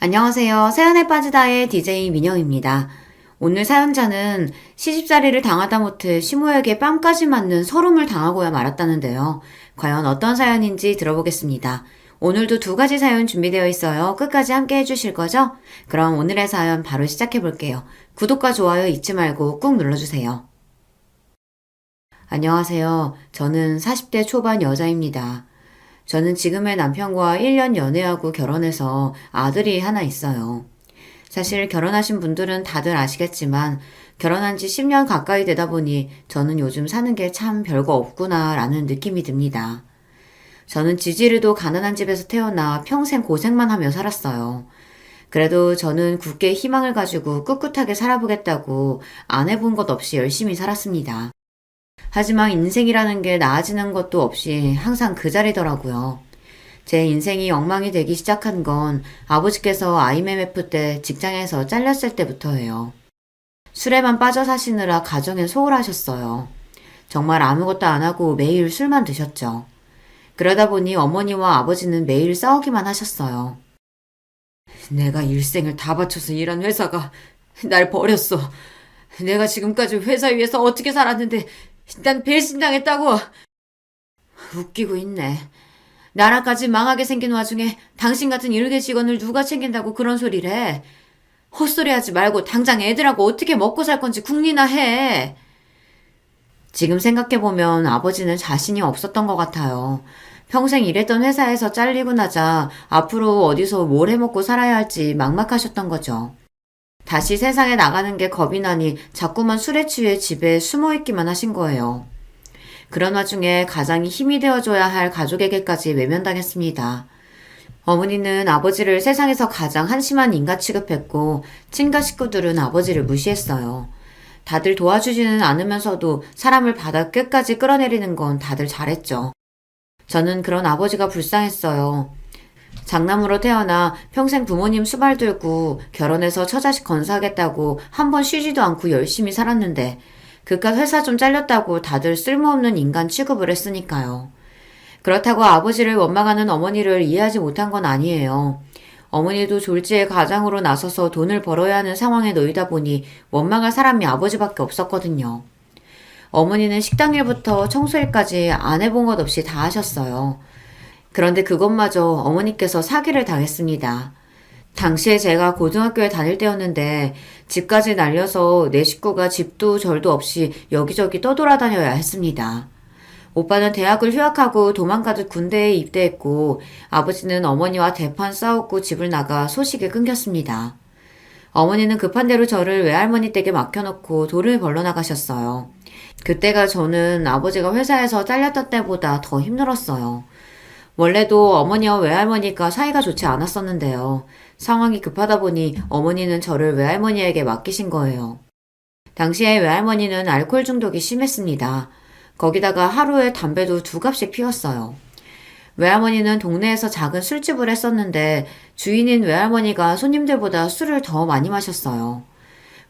안녕하세요. 사연에 빠지다의 DJ 민영입니다. 오늘 사연자는 시집살이를 당하다 못해 시모에게 뺨까지 맞는 서름을 당하고야 말았다는데요. 과연 어떤 사연인지 들어보겠습니다. 오늘도 두 가지 사연 준비되어 있어요. 끝까지 함께 해주실 거죠? 그럼 오늘의 사연 바로 시작해 볼게요. 구독과 좋아요 잊지 말고 꾹 눌러주세요. 안녕하세요. 저는 40대 초반 여자입니다. 저는 지금의 남편과 1년 연애하고 결혼해서 아들이 하나 있어요. 사실 결혼하신 분들은 다들 아시겠지만 결혼한 지 10년 가까이 되다 보니 저는 요즘 사는 게 참 별거 없구나 라는 느낌이 듭니다. 저는 지지리도 가난한 집에서 태어나 평생 고생만 하며 살았어요. 그래도 저는 굳게 희망을 가지고 꿋꿋하게 살아보겠다고 안 해본 것 없이 열심히 살았습니다. 하지만 인생이라는 게 나아지는 것도 없이 항상 그 자리더라고요. 제 인생이 엉망이 되기 시작한 건 아버지께서 IMF 때 직장에서 잘렸을 때부터예요. 술에만 빠져 사시느라 가정에 소홀하셨어요. 정말 아무것도 안 하고 매일 술만 드셨죠. 그러다 보니 어머니와 아버지는 매일 싸우기만 하셨어요. 내가 일생을 다 바쳐서 일한 회사가 날 버렸어. 내가 지금까지 회사 위에서 어떻게 살았는데 난 배신당했다고. 웃기고 있네. 나라까지 망하게 생긴 와중에 당신 같은 일개 직원을 누가 챙긴다고 그런 소리를 해. 헛소리하지 말고 당장 애들하고 어떻게 먹고 살 건지 궁리나 해. 지금 생각해보면 아버지는 자신이 없었던 것 같아요. 평생 일했던 회사에서 잘리고 나자 앞으로 어디서 뭘 해먹고 살아야 할지 막막하셨던 거죠. 다시 세상에 나가는 게 겁이 나니 자꾸만 술에 취해 집에 숨어있기만 하신 거예요. 그런 와중에 가장이 힘이 되어줘야 할 가족에게까지 외면당했습니다. 어머니는 아버지를 세상에서 가장 한심한 인간 취급했고 친가 식구들은 아버지를 무시했어요. 다들 도와주지는 않으면서도 사람을 바닥 끝까지 끌어내리는 건 다들 잘했죠. 저는 그런 아버지가 불쌍했어요. 장남으로 태어나 평생 부모님 수발 들고 결혼해서 처자식 건사하겠다고 한 번 쉬지도 않고 열심히 살았는데 그깟 회사 좀 잘렸다고 다들 쓸모없는 인간 취급을 했으니까요. 그렇다고 아버지를 원망하는 어머니를 이해하지 못한 건 아니에요. 어머니도 졸지에 가장으로 나서서 돈을 벌어야 하는 상황에 놓이다 보니 원망할 사람이 아버지밖에 없었거든요. 어머니는 식당일부터 청소일까지 안 해본 것 없이 다 하셨어요. 그런데 그것마저 어머니께서 사기를 당했습니다. 당시에 제가 고등학교에 다닐 때였는데 집까지 날려서 내 식구가 집도 절도 없이 여기저기 떠돌아다녀야 했습니다. 오빠는 대학을 휴학하고 도망가듯 군대에 입대했고 아버지는 어머니와 대판 싸웠고 집을 나가 소식이 끊겼습니다. 어머니는 급한 대로 저를 외할머니 댁에 맡겨놓고 돈을 벌러 나가셨어요. 그때가 저는 아버지가 회사에서 잘렸던 때보다 더 힘들었어요. 원래도 어머니와 외할머니가 사이가 좋지 않았었는데요. 상황이 급하다 보니 어머니는 저를 외할머니에게 맡기신 거예요. 당시에 외할머니는 알코올 중독이 심했습니다. 거기다가 하루에 담배도 2갑씩 피웠어요. 외할머니는 동네에서 작은 술집을 했었는데 주인인 외할머니가 손님들보다 술을 더 많이 마셨어요.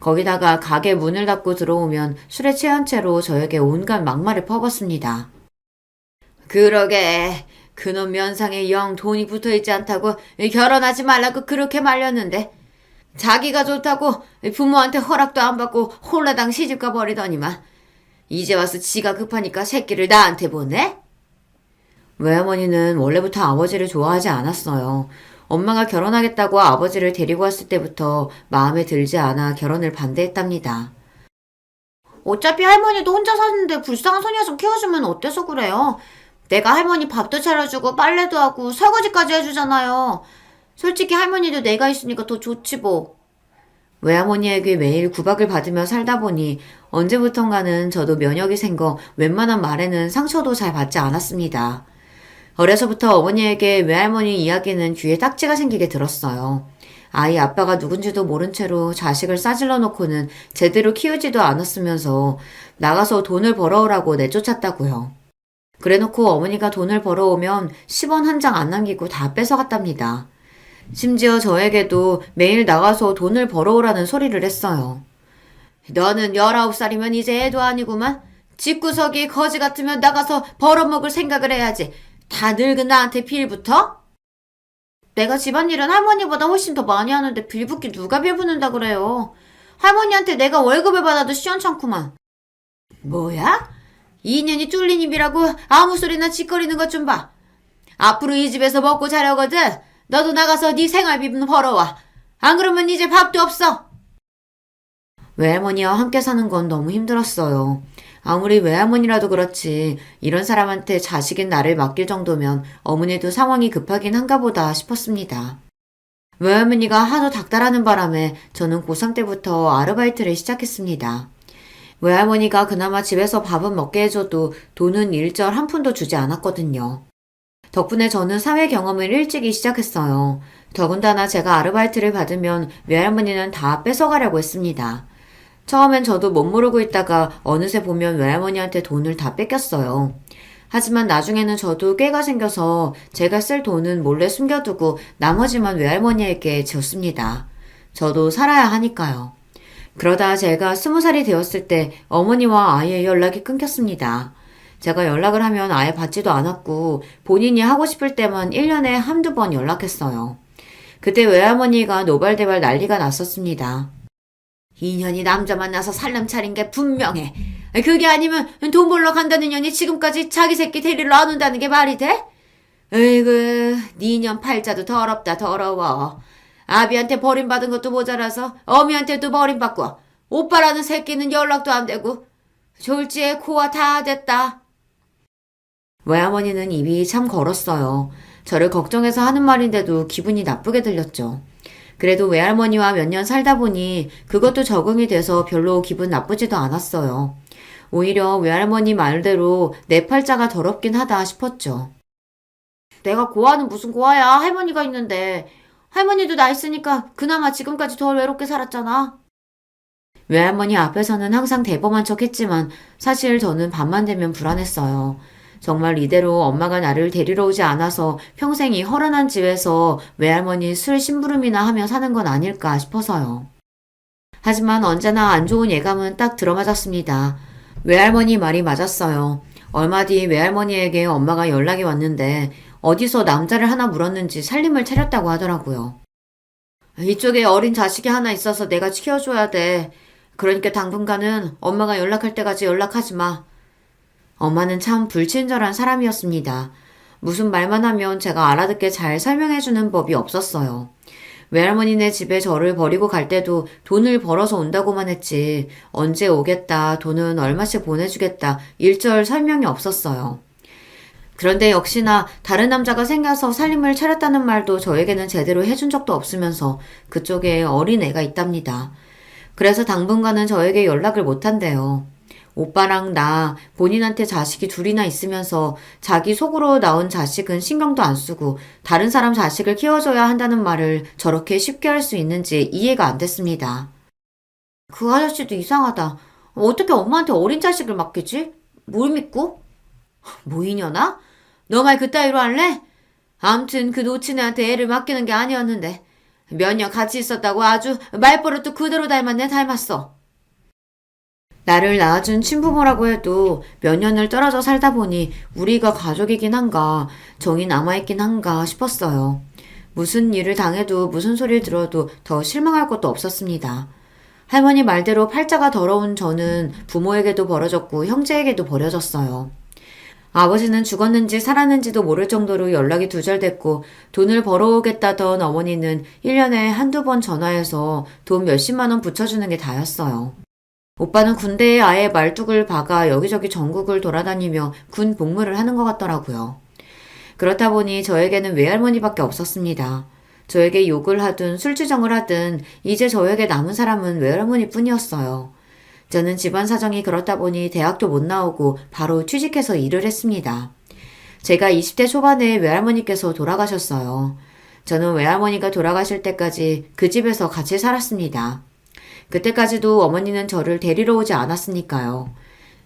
거기다가 가게 문을 닫고 들어오면 술에 취한 채로 저에게 온갖 막말을 퍼붓습니다. 그러게 그놈 면상에 영 돈이 붙어있지 않다고 결혼하지 말라고 그렇게 말렸는데 자기가 좋다고 부모한테 허락도 안 받고 홀라당 시집가 버리더니만 이제 와서 지가 급하니까 새끼를 나한테 보내? 외할머니는 원래부터 아버지를 좋아하지 않았어요. 엄마가 결혼하겠다고 아버지를 데리고 왔을 때부터 마음에 들지 않아 결혼을 반대했답니다. 어차피 할머니도 혼자 사는데 불쌍한 소녀 좀 키워주면 어때서 그래요? 내가 할머니 밥도 차려주고 빨래도 하고 설거지까지 해주잖아요. 솔직히 할머니도 내가 있으니까 더 좋지 뭐. 외할머니에게 매일 구박을 받으며 살다 보니 언제부턴가는 저도 면역이 생겨 웬만한 말에는 상처도 잘 받지 않았습니다. 어려서부터 어머니에게 외할머니 이야기는 귀에 딱지가 생기게 들었어요. 아이 아빠가 누군지도 모른 채로 자식을 싸질러 놓고는 제대로 키우지도 않았으면서 나가서 돈을 벌어오라고 내쫓았다고요. 그래놓고 어머니가 돈을 벌어오면 10원 한 장 안 남기고 다 뺏어갔답니다. 심지어 저에게도 매일 나가서 돈을 벌어오라는 소리를 했어요. 너는 19살이면 이제 애도 아니구만. 집구석이 거지 같으면 나가서 벌어먹을 생각을 해야지. 다 늙은 나한테 빌붙어? 내가 집안일은 할머니보다 훨씬 더 많이 하는데 빌붙기 누가 빌붙는다 그래요. 할머니한테 내가 월급을 받아도 시원찮구만. 뭐야? 2년이 뚫린 입이라고 아무 소리나 짓거리는 것 좀 봐. 앞으로 이 집에서 먹고 자려거든. 너도 나가서 네 생활비 벌어와. 안 그러면 이제 밥도 없어. 외할머니와 함께 사는 건 너무 힘들었어요. 아무리 외할머니라도 그렇지 이런 사람한테 자식인 나를 맡길 정도면 어머니도 상황이 급하긴 한가 보다 싶었습니다. 외할머니가 하도 닥달하는 바람에 저는 고3 때부터 아르바이트를 시작했습니다. 외할머니가 그나마 집에서 밥은 먹게 해줘도 돈은 일절 한 푼도 주지 않았거든요. 덕분에 저는 사회 경험을 일찍이 시작했어요. 더군다나 제가 아르바이트를 받으면 외할머니는 다 뺏어가려고 했습니다. 처음엔 저도 못 모르고 있다가 어느새 보면 외할머니한테 돈을 다 뺏겼어요. 하지만 나중에는 저도 꾀가 생겨서 제가 쓸 돈은 몰래 숨겨두고 나머지만 외할머니에게 줬습니다. 저도 살아야 하니까요. 그러다 제가 20살이 되었을 때 어머니와 아예 연락이 끊겼습니다. 제가 연락을 하면 아예 받지도 않았고 본인이 하고 싶을 때만 1년에 한두 번 연락했어요. 그때 외할머니가 노발대발 난리가 났었습니다. 2년이 남자 만나서 살림 차린 게 분명해. 그게 아니면 돈 벌러 간다는 년이 지금까지 자기 새끼 데리러 안 온다는 게 말이 돼? 으이구, 니년 팔자도 더럽다 더러워. 아비한테 버림받은 것도 모자라서 어미한테도 버림받고 오빠라는 새끼는 연락도 안 되고 졸지에 코와 다 됐다. 외할머니는 입이 참 걸었어요. 저를 걱정해서 하는 말인데도 기분이 나쁘게 들렸죠. 그래도 외할머니와 몇 년 살다 보니 그것도 적응이 돼서 별로 기분 나쁘지도 않았어요. 오히려 외할머니 말대로 내 팔자가 더럽긴 하다 싶었죠. 내가 고아는 무슨 고아야. 할머니가 있는데. 할머니도 나 있으니까 그나마 지금까지 덜 외롭게 살았잖아. 외할머니 앞에서는 항상 대범한 척 했지만 사실 저는 밤만 되면 불안했어요. 정말 이대로 엄마가 나를 데리러 오지 않아서 평생 이 허름한 집에서 외할머니 술 심부름이나 하며 사는 건 아닐까 싶어서요. 하지만 언제나 안 좋은 예감은 딱 들어맞았습니다. 외할머니 말이 맞았어요. 얼마 뒤 외할머니에게 엄마가 연락이 왔는데 어디서 남자를 하나 물었는지 살림을 차렸다고 하더라고요. 이쪽에 어린 자식이 하나 있어서 내가 키워줘야 돼. 그러니까 당분간은 엄마가 연락할 때까지 연락하지 마. 엄마는 참 불친절한 사람이었습니다. 무슨 말만 하면 제가 알아듣게 잘 설명해주는 법이 없었어요. 외할머니네 집에 저를 버리고 갈 때도 돈을 벌어서 온다고만 했지 언제 오겠다, 돈은 얼마씩 보내주겠다 일절 설명이 없었어요. 그런데 역시나 다른 남자가 생겨서 살림을 차렸다는 말도 저에게는 제대로 해준 적도 없으면서 그쪽에 어린 애가 있답니다. 그래서 당분간은 저에게 연락을 못한대요. 오빠랑 나 본인한테 자식이 둘이나 있으면서 자기 속으로 나온 자식은 신경도 안 쓰고 다른 사람 자식을 키워줘야 한다는 말을 저렇게 쉽게 할 수 있는지 이해가 안 됐습니다. 그 아저씨도 이상하다. 어떻게 엄마한테 어린 자식을 맡기지? 뭘 믿고? 뭐 이년아? 너 말 그따위로 할래? 암튼 그 놓친 애한테 애를 맡기는 게 아니었는데 몇 년 같이 있었다고 아주 말버릇도 그대로 닮았어. 나를 낳아준 친부모라고 해도 몇 년을 떨어져 살다 보니 우리가 가족이긴 한가, 정이 남아있긴 한가 싶었어요. 무슨 일을 당해도 무슨 소리를 들어도 더 실망할 것도 없었습니다. 할머니 말대로 팔자가 더러운 저는 부모에게도 버려졌고 형제에게도 버려졌어요. 아버지는 죽었는지 살았는지도 모를 정도로 연락이 두절됐고 돈을 벌어오겠다던 어머니는 1년에 한두 번 전화해서 돈 몇십만 원 붙여주는 게 다였어요. 오빠는 군대에 아예 말뚝을 박아 여기저기 전국을 돌아다니며 군 복무를 하는 것 같더라고요. 그렇다 보니 저에게는 외할머니밖에 없었습니다. 저에게 욕을 하든 술주정을 하든 이제 저에게 남은 사람은 외할머니뿐이었어요. 저는 집안 사정이 그렇다 보니 대학도 못 나오고 바로 취직해서 일을 했습니다. 제가 20대 초반에 외할머니께서 돌아가셨어요. 저는 외할머니가 돌아가실 때까지 그 집에서 같이 살았습니다. 그때까지도 어머니는 저를 데리러 오지 않았으니까요.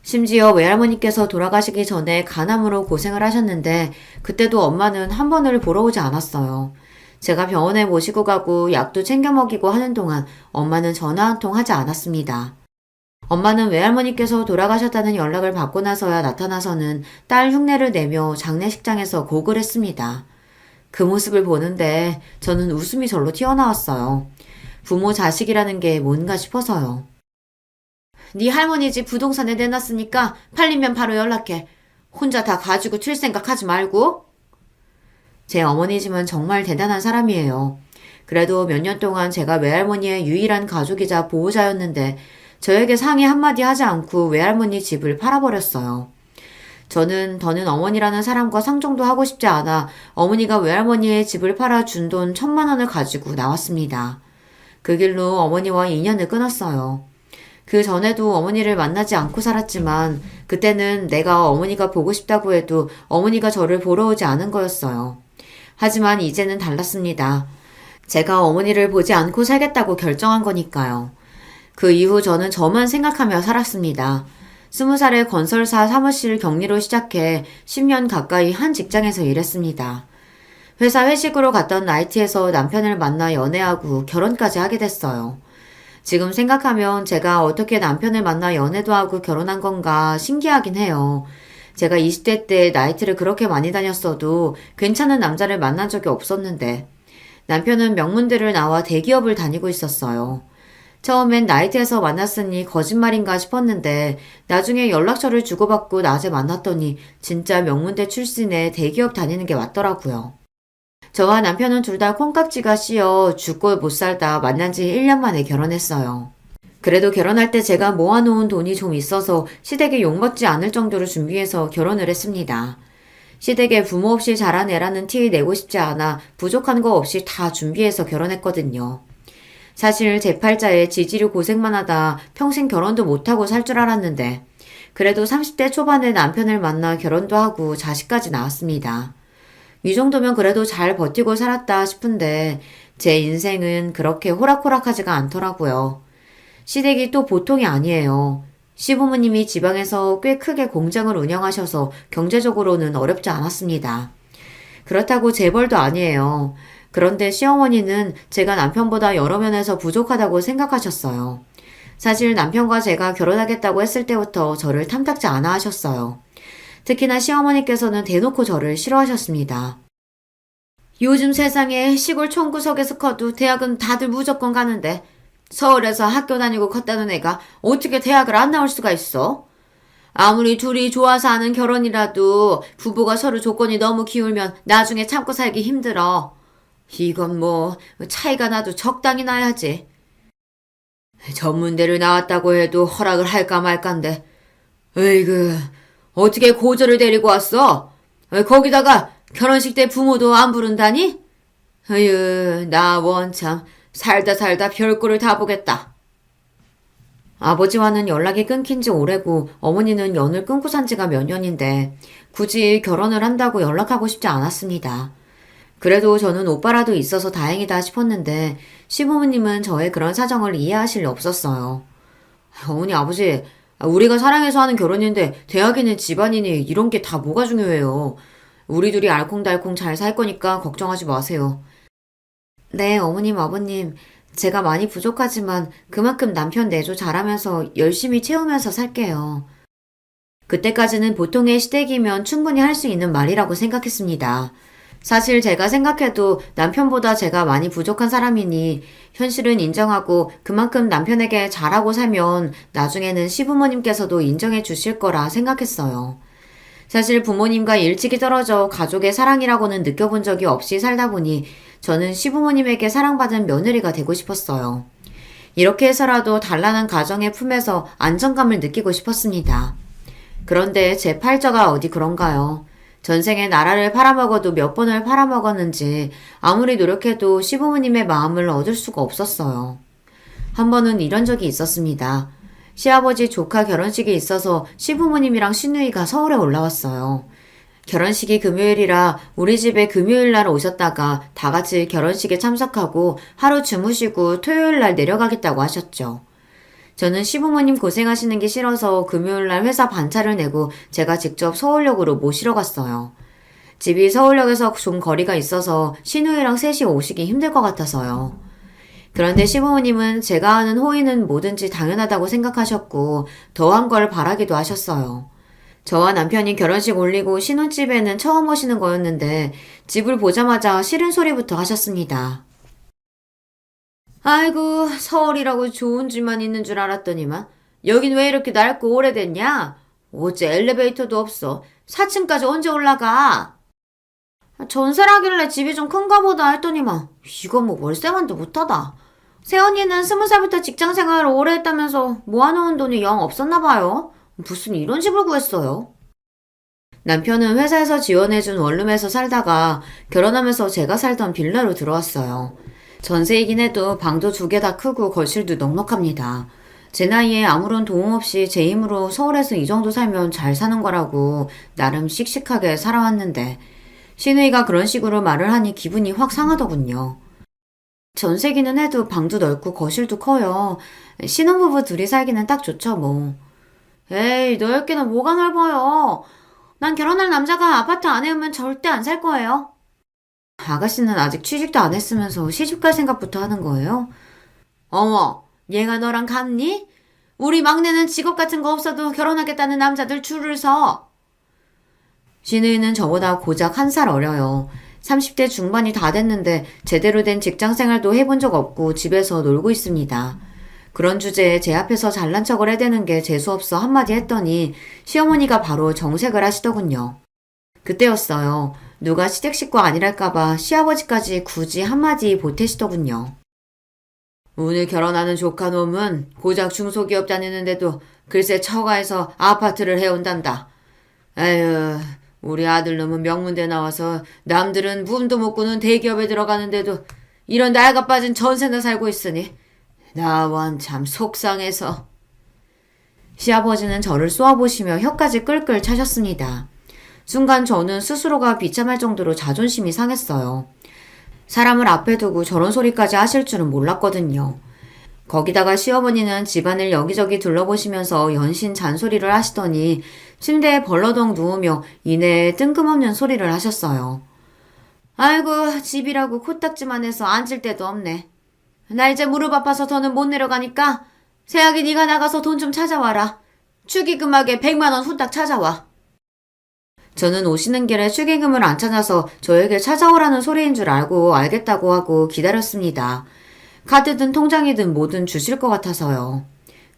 심지어 외할머니께서 돌아가시기 전에 간암으로 고생을 하셨는데 그때도 엄마는 한 번을 보러 오지 않았어요. 제가 병원에 모시고 가고 약도 챙겨 먹이고 하는 동안 엄마는 전화 한 통 하지 않았습니다. 엄마는 외할머니께서 돌아가셨다는 연락을 받고 나서야 나타나서는 딸 흉내를 내며 장례식장에서 곡을 했습니다. 그 모습을 보는데 저는 웃음이 절로 튀어나왔어요. 부모 자식이라는 게 뭔가 싶어서요. 네 할머니 집 부동산에 내놨으니까 팔리면 바로 연락해. 혼자 다 가지고 튈 생각하지 말고. 제 어머니 집은 정말 대단한 사람이에요. 그래도 몇 년 동안 제가 외할머니의 유일한 가족이자 보호자였는데 저에게 상의 한마디 하지 않고 외할머니 집을 팔아버렸어요. 저는 더는 어머니라는 사람과 상종도 하고 싶지 않아 어머니가 외할머니의 집을 팔아 준 돈 1,000만 원을 가지고 나왔습니다. 그 길로 어머니와 인연을 끊었어요. 그 전에도 어머니를 만나지 않고 살았지만 그때는 내가 어머니가 보고 싶다고 해도 어머니가 저를 보러 오지 않은 거였어요. 하지만 이제는 달랐습니다. 제가 어머니를 보지 않고 살겠다고 결정한 거니까요. 그 이후 저는 저만 생각하며 살았습니다. 20살에 건설사 사무실 격리로 시작해 10년 가까이 한 직장에서 일했습니다. 회사 회식으로 갔던 나이트에서 남편을 만나 연애하고 결혼까지 하게 됐어요. 지금 생각하면 제가 어떻게 남편을 만나 연애도 하고 결혼한 건가 신기하긴 해요. 제가 20대 때 나이트를 그렇게 많이 다녔어도 괜찮은 남자를 만난 적이 없었는데 남편은 명문대를 나와 대기업을 다니고 있었어요. 처음엔 나이트에서 만났으니 거짓말인가 싶었는데 나중에 연락처를 주고받고 낮에 만났더니 진짜 명문대 출신의 대기업 다니는 게 맞더라고요. 저와 남편은 둘 다 콩깍지가 씌어 죽고 못 살다 만난 지 1년 만에 결혼했어요. 그래도 결혼할 때 제가 모아놓은 돈이 좀 있어서 시댁에 욕먹지 않을 정도로 준비해서 결혼을 했습니다. 시댁에 부모 없이 자란 애라는 티 내고 싶지 않아 부족한 거 없이 다 준비해서 결혼했거든요. 사실 제 팔자에 지지로 고생만 하다 평생 결혼도 못하고 살 줄 알았는데 그래도 30대 초반에 남편을 만나 결혼도 하고 자식까지 낳았습니다. 이 정도면 그래도 잘 버티고 살았다 싶은데 제 인생은 그렇게 호락호락하지가 않더라고요. 시댁이 또 보통이 아니에요. 시부모님이 지방에서 꽤 크게 공장을 운영하셔서 경제적으로는 어렵지 않았습니다. 그렇다고 재벌도 아니에요. 그런데 시어머니는 제가 남편보다 여러 면에서 부족하다고 생각하셨어요. 사실 남편과 제가 결혼하겠다고 했을 때부터 저를 탐탁지 않아 하셨어요. 특히나 시어머니께서는 대놓고 저를 싫어하셨습니다. 요즘 세상에 시골 총구석에서 커도 대학은 다들 무조건 가는데 서울에서 학교 다니고 컸다는 애가 어떻게 대학을 안 나올 수가 있어? 아무리 둘이 좋아서 하는 결혼이라도 부부가 서로 조건이 너무 기울면 나중에 참고 살기 힘들어. 이건 뭐 차이가 나도 적당히 나야지. 전문대를 나왔다고 해도 허락을 할까 말까인데 에이그 어떻게 고조를 데리고 왔어? 거기다가 결혼식 때 부모도 안 부른다니? 어휴 나 원참 살다 별꼴을 다 보겠다. 아버지와는 연락이 끊긴 지 오래고 어머니는 연을 끊고 산 지가 몇 년인데 굳이 결혼을 한다고 연락하고 싶지 않았습니다. 그래도 저는 오빠라도 있어서 다행이다 싶었는데 시부모님은 저의 그런 사정을 이해하실 리 없었어요. 어머니 아버지 우리가 사랑해서 하는 결혼인데 대학이니 집안이니 이런 게 다 뭐가 중요해요. 우리 둘이 알콩달콩 잘 살 거니까 걱정하지 마세요. 네 어머님 아버님 제가 많이 부족하지만 그만큼 남편 내조 잘하면서 열심히 채우면서 살게요. 그때까지는 보통의 시댁이면 충분히 할 수 있는 말이라고 생각했습니다. 사실 제가 생각해도 남편보다 제가 많이 부족한 사람이니 현실은 인정하고 그만큼 남편에게 잘하고 살면 나중에는 시부모님께서도 인정해 주실 거라 생각했어요. 사실 부모님과 일찍이 떨어져 가족의 사랑이라고는 느껴본 적이 없이 살다 보니 저는 시부모님에게 사랑받은 며느리가 되고 싶었어요. 이렇게 해서라도 단란한 가정의 품에서 안정감을 느끼고 싶었습니다. 그런데 제 팔자가 어디 그런가요? 전생에 나라를 팔아먹어도 몇 번을 팔아먹었는지 아무리 노력해도 시부모님의 마음을 얻을 수가 없었어요. 한 번은 이런 적이 있었습니다. 시아버지 조카 결혼식이 있어서 시부모님이랑 시누이가 서울에 올라왔어요. 결혼식이 금요일이라 우리 집에 금요일날 오셨다가 다 같이 결혼식에 참석하고 하루 주무시고 토요일날 내려가겠다고 하셨죠. 저는 시부모님 고생하시는 게 싫어서 금요일날 회사 반차를 내고 제가 직접 서울역으로 모시러 갔어요. 집이 서울역에서 좀 거리가 있어서 시누이랑 셋이 오시기 힘들 것 같아서요. 그런데 시부모님은 제가 하는 호의는 뭐든지 당연하다고 생각하셨고 더한 걸 바라기도 하셨어요. 저와 남편이 결혼식 올리고 신혼집에는 처음 오시는 거였는데 집을 보자마자 싫은 소리부터 하셨습니다. 아이고, 서울이라고 좋은 집만 있는 줄 알았더니만 여긴 왜 이렇게 낡고 오래됐냐? 어째 엘리베이터도 없어. 4층까지 언제 올라가? 전세라길래 집이 좀 큰가 보다 했더니만 이건 뭐 월세만도 못하다. 새언니는 20살부터 직장생활을 오래 했다면서 모아놓은 돈이 영 없었나 봐요. 무슨 이런 집을 구했어요? 남편은 회사에서 지원해준 원룸에서 살다가 결혼하면서 제가 살던 빌라로 들어왔어요. 전세이긴 해도 방도 2개 다 크고 거실도 넉넉합니다. 제 나이에 아무런 도움 없이 제 힘으로 서울에서 이 정도 살면 잘 사는 거라고 나름 씩씩하게 살아왔는데 시누이가 그런 식으로 말을 하니 기분이 확 상하더군요. 전세기는 해도 방도 넓고 거실도 커요. 신혼부부 둘이 살기는 딱 좋죠 뭐. 에이, 넓기는 뭐가 넓어요. 난 결혼할 남자가 아파트 안에 오면 절대 안 살 거예요. 아가씨는 아직 취직도 안 했으면서 시집갈 생각부터 하는 거예요? 어머, 얘가 너랑 같니? 우리 막내는 직업 같은 거 없어도 결혼하겠다는 남자들 줄을 서. 시누이는 저보다 고작 1살 어려요. 30대 중반이 다 됐는데 제대로 된 직장 생활도 해본 적 없고 집에서 놀고 있습니다. 그런 주제에 제 앞에서 잘난 척을 해대는 게 재수없어 한마디 했더니 시어머니가 바로 정색을 하시더군요. 그때였어요. 누가 시댁 식구 아니랄까봐 시아버지까지 굳이 한마디 보태시더군요. 오늘 결혼하는 조카놈은 고작 중소기업 다니는데도 글쎄 처가에서 아파트를 해온단다. 에휴, 우리 아들놈은 명문대 나와서 남들은 꿈도 못 꾸는 대기업에 들어가는데도 이런 나이가 빠진 전세나 살고 있으니 나완 참 속상해서. 시아버지는 저를 쏘아보시며 혀까지 끌끌 차셨습니다. 순간 저는 스스로가 비참할 정도로 자존심이 상했어요. 사람을 앞에 두고 저런 소리까지 하실 줄은 몰랐거든요. 거기다가 시어머니는 집안을 여기저기 둘러보시면서 연신 잔소리를 하시더니 침대에 벌러덩 누우며 이내에 뜬금없는 소리를 하셨어요. 아이고, 집이라고 코딱지만 해서 앉을 데도 없네. 나 이제 무릎 아파서 더는 못 내려가니까 새아기 네가 나가서 돈 좀 찾아와라. 축의금하게 100만 원 후딱 찾아와. 저는 오시는 길에 축의금을 안 찾아서 저에게 찾아오라는 소리인 줄 알고 알겠다고 하고 기다렸습니다. 카드든 통장이든 뭐든 주실 것 같아서요.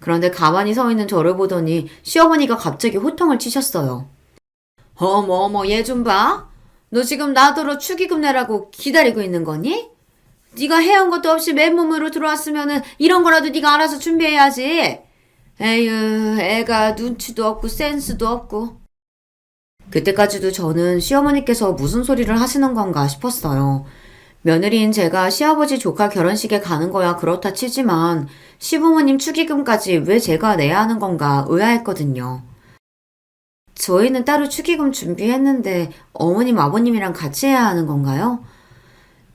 그런데 가만히 서 있는 저를 보더니 시어머니가 갑자기 호통을 치셨어요. 어머 얘 좀 봐. 너 지금 나더러 축의금 내라고 기다리고 있는 거니? 네가 해온 것도 없이 맨몸으로 들어왔으면은 이런 거라도 네가 알아서 준비해야지. 에휴, 애가 눈치도 없고 센스도 없고. 그때까지도 저는 시어머니께서 무슨 소리를 하시는 건가 싶었어요. 며느리인 제가 시아버지 조카 결혼식에 가는 거야 그렇다 치지만 시부모님 축의금까지 왜 제가 내야 하는 건가 의아했거든요. 저희는 따로 축의금 준비했는데 어머님 아버님이랑 같이 해야 하는 건가요?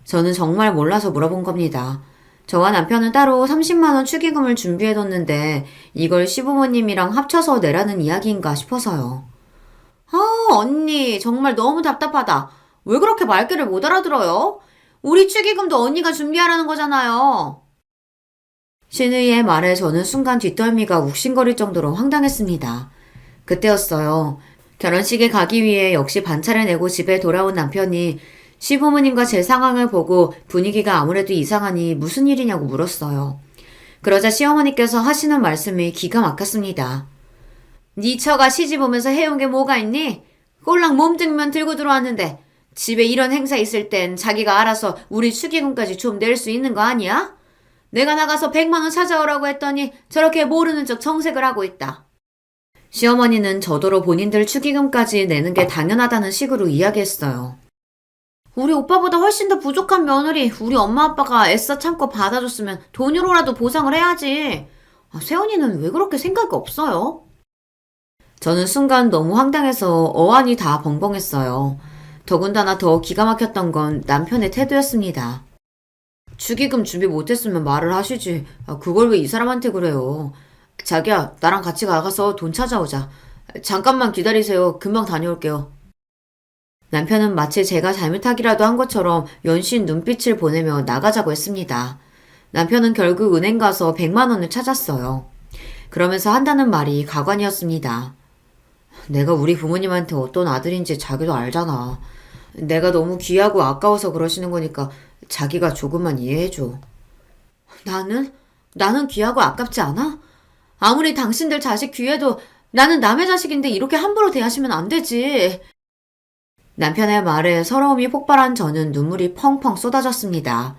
저는 정말 몰라서 물어본 겁니다. 저와 남편은 따로 30만 원 축의금을 준비해뒀는데 이걸 시부모님이랑 합쳐서 내라는 이야기인가 싶어서요. 언니 정말 너무 답답하다. 왜 그렇게 말귀를 못 알아들어요? 우리 축의금도 언니가 준비하라는 거잖아요. 시누이의 말에 저는 순간 뒷덜미가 욱신거릴 정도로 황당했습니다. 그때였어요. 결혼식에 가기 위해 역시 반차를 내고 집에 돌아온 남편이 시부모님과 제 상황을 보고 분위기가 아무래도 이상하니 무슨 일이냐고 물었어요. 그러자 시어머니께서 하시는 말씀이 기가 막혔습니다. 네 처가 시집 오면서 해온 게 뭐가 있니? 꼴랑 몸뚱이만 들고 들어왔는데 집에 이런 행사 있을 땐 자기가 알아서 우리 축의금까지 좀 낼 수 있는 거 아니야? 내가 나가서 100만 원 찾아오라고 했더니 저렇게 모르는 척 정색을 하고 있다. 시어머니는 저더러 본인들 축의금까지 내는 게 당연하다는 식으로 이야기했어요. 우리 오빠보다 훨씬 더 부족한 며느리 우리 엄마 아빠가 애써 참고 받아줬으면 돈으로라도 보상을 해야지. 세연이는 왜 그렇게 생각이 없어요? 저는 순간 너무 황당해서 어안이 다 벙벙했어요. 더군다나 더 기가 막혔던 건 남편의 태도였습니다. 축의금 준비 못했으면 말을 하시지. 그걸 왜 이 사람한테 그래요. 자기야, 나랑 같이 나가서 돈 찾아오자. 잠깐만 기다리세요. 금방 다녀올게요. 남편은 마치 제가 잘못하기라도 한 것처럼 연신 눈빛을 보내며 나가자고 했습니다. 남편은 결국 은행 가서 100만 원을 찾았어요. 그러면서 한다는 말이 가관이었습니다. 내가 우리 부모님한테 어떤 아들인지 자기도 알잖아. 내가 너무 귀하고 아까워서 그러시는 거니까 자기가 조금만 이해해줘. 나는? 나는 귀하고 아깝지 않아? 아무리 당신들 자식 귀해도 나는 남의 자식인데 이렇게 함부로 대하시면 안 되지. 남편의 말에 서러움이 폭발한 저는 눈물이 펑펑 쏟아졌습니다.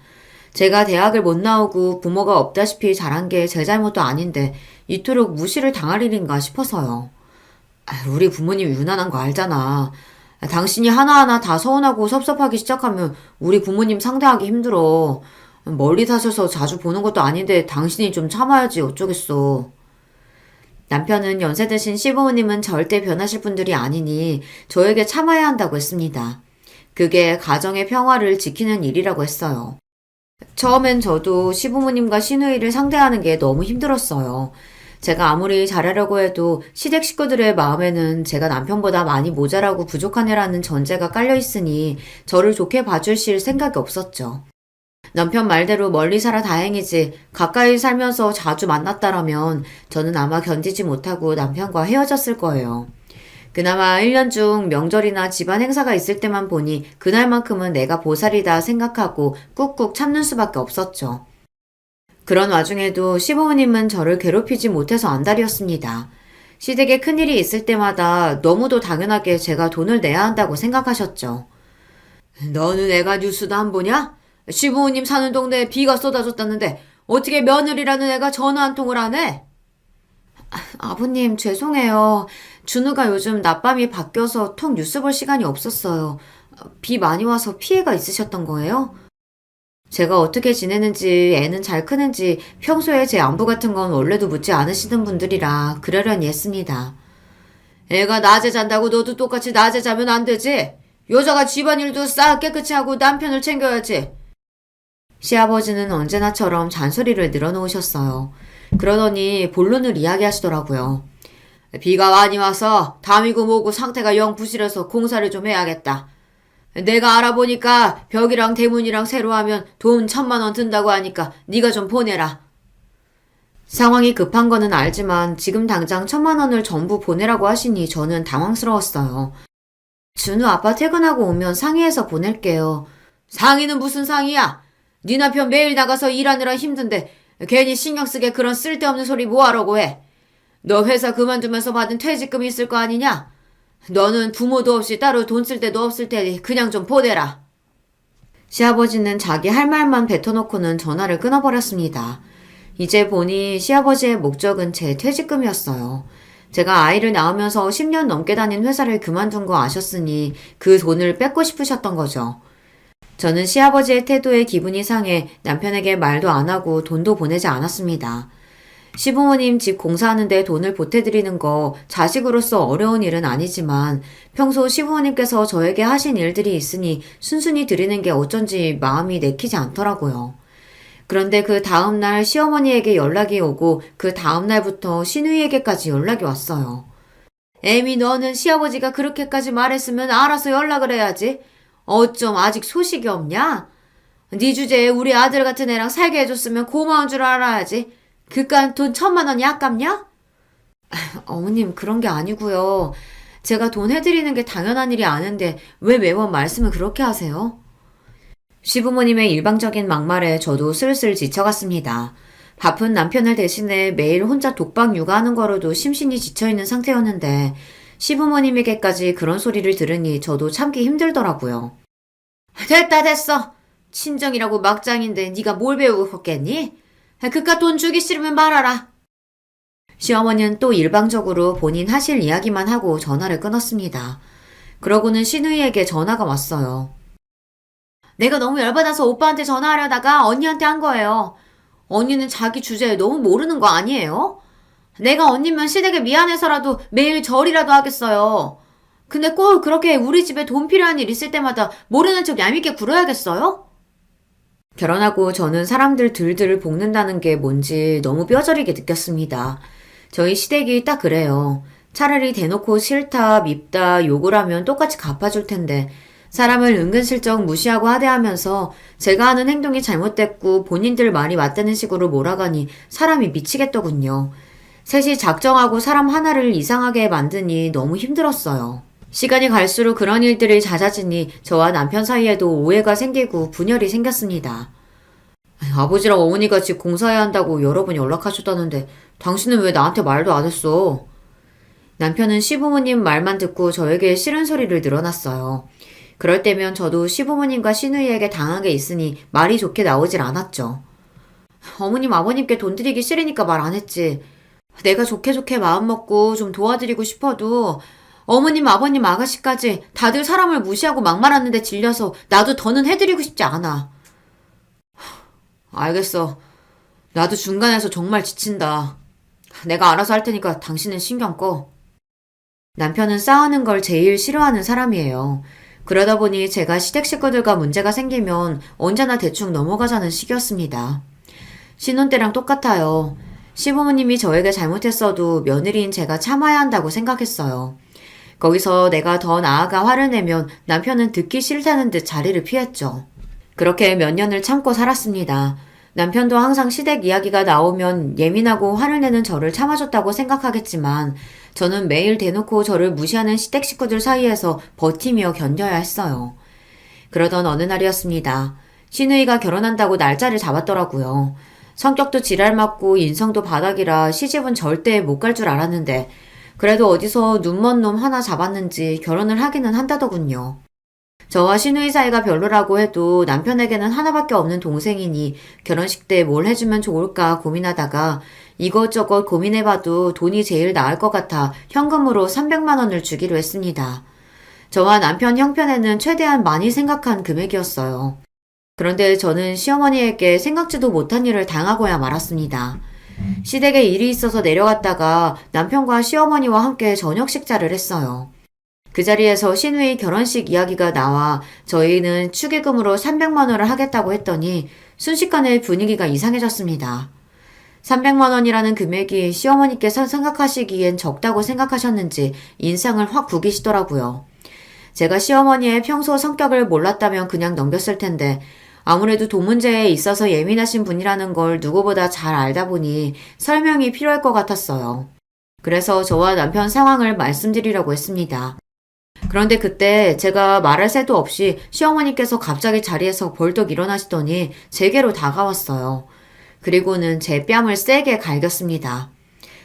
제가 대학을 못 나오고 부모가 없다시피 자란 게 제 잘못도 아닌데 이토록 무시를 당할 일인가 싶어서요. 우리 부모님 유난한 거 알잖아. 당신이 하나하나 다 서운하고 섭섭하기 시작하면 우리 부모님 상대하기 힘들어. 멀리 사셔서 자주 보는 것도 아닌데 당신이 좀 참아야지 어쩌겠어. 남편은 연세 드신 시부모님은 절대 변하실 분들이 아니니 저에게 참아야 한다고 했습니다. 그게 가정의 평화를 지키는 일이라고 했어요. 처음엔 저도 시부모님과 시누이를 상대하는 게 너무 힘들었어요. 제가 아무리 잘하려고 해도 시댁 식구들의 마음에는 제가 남편보다 많이 모자라고 부족한 애라는 전제가 깔려 있으니 저를 좋게 봐주실 생각이 없었죠. 남편 말대로 멀리 살아 다행이지 가까이 살면서 자주 만났다라면 저는 아마 견디지 못하고 남편과 헤어졌을 거예요. 그나마 1년 중 명절이나 집안 행사가 있을 때만 보니 그날만큼은 내가 보살이다 생각하고 꾹꾹 참는 수밖에 없었죠. 그런 와중에도 시부모님은 저를 괴롭히지 못해서 안달이었습니다. 시댁에 큰일이 있을 때마다 너무도 당연하게 제가 돈을 내야 한다고 생각하셨죠. 너는 애가 뉴스도 안 보냐? 시부모님 사는 동네에 비가 쏟아졌다는데 어떻게 며느리라는 애가 전화 한 통을 안 해? 아버님 죄송해요. 준우가 요즘 낮밤이 바뀌어서 통 뉴스 볼 시간이 없었어요. 비 많이 와서 피해가 있으셨던 거예요? 제가 어떻게 지내는지 애는 잘 크는지 평소에 제 안부 같은 건 원래도 묻지 않으시던 분들이라 그러려니 했습니다. 애가 낮에 잔다고 너도 똑같이 낮에 자면 안 되지? 여자가 집안일도 싹 깨끗이 하고 남편을 챙겨야지. 시아버지는 언제나처럼 잔소리를 늘어놓으셨어요. 그러더니 본론을 이야기하시더라고요. 비가 많이 와서 담이고 뭐고 상태가 영 부실해서 공사를 좀 해야겠다. 내가 알아보니까 벽이랑 대문이랑 새로 하면 돈 1,000만 원 든다고 하니까 네가 좀 보내라. 상황이 급한 거는 알지만 지금 당장 1,000만 원을 전부 보내라고 하시니 저는 당황스러웠어요. 준우 아빠 퇴근하고 오면 상의해서 보낼게요. 상의는 무슨 상의야? 네 남편 매일 나가서 일하느라 힘든데 괜히 신경 쓰게 그런 쓸데없는 소리 뭐하라고 해. 너 회사 그만두면서 받은 퇴직금이 있을 거 아니냐? 너는 부모도 없이 따로 돈 쓸 데도 없을 테니 그냥 좀 보내라. 시아버지는 자기 할 말만 뱉어놓고는 전화를 끊어버렸습니다. 이제 보니 시아버지의 목적은 제 퇴직금이었어요. 제가 아이를 낳으면서 10년 넘게 다닌 회사를 그만둔 거 아셨으니 그 돈을 뺏고 싶으셨던 거죠. 저는 시아버지의 태도에 기분이 상해 남편에게 말도 안 하고 돈도 보내지 않았습니다. 시부모님 집 공사하는데 돈을 보태드리는 거 자식으로서 어려운 일은 아니지만 평소 시부모님께서 저에게 하신 일들이 있으니 순순히 드리는 게 어쩐지 마음이 내키지 않더라고요. 그런데 그 다음날 시어머니에게 연락이 오고 그 다음날부터 시누이에게까지 연락이 왔어요. 애미 너는 시아버지가 그렇게까지 말했으면 알아서 연락을 해야지. 어쩜 아직 소식이 없냐? 네 주제에 우리 아들 같은 애랑 살게 해줬으면 고마운 줄 알아야지. 그깟 돈 1,000만 원이 아깝냐? 어머님 그런 게 아니고요. 제가 돈 해드리는 게 당연한 일이 아는데 왜 매번 말씀을 그렇게 하세요? 시부모님의 일방적인 막말에 저도 슬슬 지쳐갔습니다. 바쁜 남편을 대신해 매일 혼자 독박 육아하는 거로도 심신이 지쳐있는 상태였는데 시부모님에게까지 그런 소리를 들으니 저도 참기 힘들더라고요. 됐다 됐어. 친정이라고 막장인데 네가 뭘 배우고 컸겠니? 그깟 돈 주기 싫으면 말아라. 시어머니는 또 일방적으로 본인 하실 이야기만 하고 전화를 끊었습니다. 그러고는 시누이에게 전화가 왔어요. 내가 너무 열받아서 오빠한테 전화하려다가 언니한테 한 거예요. 언니는 자기 주제에 너무 모르는 거 아니에요? 내가 언니면 시댁에 미안해서라도 매일 절이라도 하겠어요. 근데 꼭 그렇게 우리 집에 돈 필요한 일 있을 때마다 모르는 척 얄밉게 굴어야겠어요? 결혼하고 저는 사람들 들들 볶는다는 게 뭔지 너무 뼈저리게 느꼈습니다. 저희 시댁이 딱 그래요. 차라리 대놓고 싫다, 밉다, 욕을 하면 똑같이 갚아줄 텐데 사람을 은근슬쩍 무시하고 하대하면서 제가 하는 행동이 잘못됐고 본인들 말이 맞다는 식으로 몰아가니 사람이 미치겠더군요. 셋이 작정하고 사람 하나를 이상하게 만드니 너무 힘들었어요. 시간이 갈수록 그런 일들이 잦아지니 저와 남편 사이에도 오해가 생기고 분열이 생겼습니다. 아버지랑 어머니가 집 공사해야 한다고 여러 번 연락하셨다는데 당신은 왜 나한테 말도 안 했어? 남편은 시부모님 말만 듣고 저에게 싫은 소리를 늘어놨어요. 그럴 때면 저도 시부모님과 시누이에게 당한 게 있으니 말이 좋게 나오질 않았죠. 어머님 아버님께 돈 드리기 싫으니까 말 안 했지. 내가 좋게 좋게 마음먹고 좀 도와드리고 싶어도 어머님 아버님 아가씨까지 다들 사람을 무시하고 막말하는데 질려서 나도 더는 해드리고 싶지 않아. 알겠어. 나도 중간에서 정말 지친다. 내가 알아서 할 테니까 당신은 신경 꺼. 남편은 싸우는 걸 제일 싫어하는 사람이에요. 그러다 보니 제가 시댁 식구들과 문제가 생기면 언제나 대충 넘어가자는 식이었습니다. 신혼 때랑 똑같아요. 시부모님이 저에게 잘못했어도 며느리인 제가 참아야 한다고 생각했어요. 거기서 내가 더 나아가 화를 내면 남편은 듣기 싫다는 듯 자리를 피했죠. 그렇게 몇 년을 참고 살았습니다. 남편도 항상 시댁 이야기가 나오면 예민하고 화를 내는 저를 참아줬다고 생각하겠지만 저는 매일 대놓고 저를 무시하는 시댁 식구들 사이에서 버티며 견뎌야 했어요. 그러던 어느 날이었습니다. 시누이가 결혼한다고 날짜를 잡았더라고요. 성격도 지랄맞고 인성도 바닥이라 시집은 절대 못 갈 줄 알았는데 그래도 어디서 눈먼 놈 하나 잡았는지 결혼을 하기는 한다더군요. 저와 시누이 사이가 별로라고 해도 남편에게는 하나밖에 없는 동생이니 결혼식 때 뭘 해주면 좋을까 고민하다가 이것저것 고민해봐도 돈이 제일 나을 것 같아 현금으로 300만 원을 주기로 했습니다. 저와 남편 형편에는 최대한 많이 생각한 금액이었어요. 그런데 저는 시어머니에게 생각지도 못한 일을 당하고야 말았습니다. 시댁에 일이 있어서 내려갔다가 남편과 시어머니와 함께 저녁 식사를 했어요. 그 자리에서 시누이 결혼식 이야기가 나와 저희는 축의금으로 300만 원을 하겠다고 했더니 순식간에 분위기가 이상해졌습니다. 300만 원이라는 금액이 시어머니께서 생각하시기엔 적다고 생각하셨는지 인상을 확 구기시더라고요. 제가 시어머니의 평소 성격을 몰랐다면 그냥 넘겼을 텐데 아무래도 돈 문제에 있어서 예민하신 분이라는 걸 누구보다 잘 알다 보니 설명이 필요할 것 같았어요. 그래서 저와 남편 상황을 말씀드리려고 했습니다. 그런데 그때 제가 말할 새도 없이 시어머니께서 갑자기 자리에서 벌떡 일어나시더니 제게로 다가왔어요. 그리고는 제 뺨을 세게 갈겼습니다.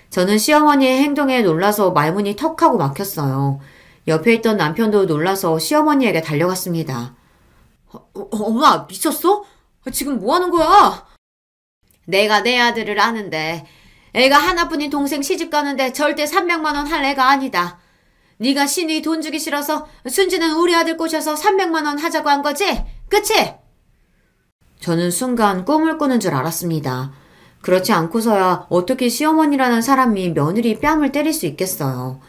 저는 시어머니의 행동에 놀라서 말문이 턱하고 막혔어요. 옆에 있던 남편도 놀라서 시어머니에게 달려갔습니다. 엄마, 미쳤어? 지금 뭐 하는 거야? 내가 내 아들을 아는데 애가 하나뿐인 동생 시집 가는데 절대 300만 원 할 애가 아니다. 네가 신이 돈 주기 싫어서 순지는 우리 아들 꼬셔서 300만 원 하자고 한 거지? 그치? 저는 순간 꿈을 꾸는 줄 알았습니다. 그렇지 않고서야 어떻게 시어머니라는 사람이 며느리 뺨을 때릴 수 있겠어요.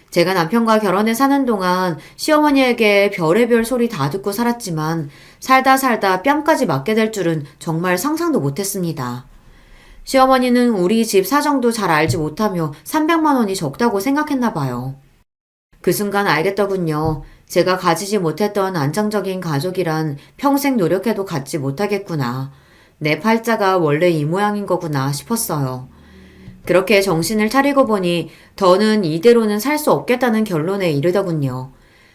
제가 남편과 결혼해 사는 동안 시어머니에게 별의별 소리 다 듣고 살았지만 살다 살다 뺨까지 맞게 될 줄은 정말 상상도 못했습니다. 시어머니는 우리 집 사정도 잘 알지 못하며 300만 원이 적다고 생각했나 봐요. 그 순간 알겠더군요. 제가 가지지 못했던 안정적인 가족이란 평생 노력해도 갖지 못하겠구나. 내 팔자가 원래 이 모양인 거구나 싶었어요. 그렇게 정신을 차리고 보니 더는 이대로는 살 수 없겠다는 결론에 이르더군요.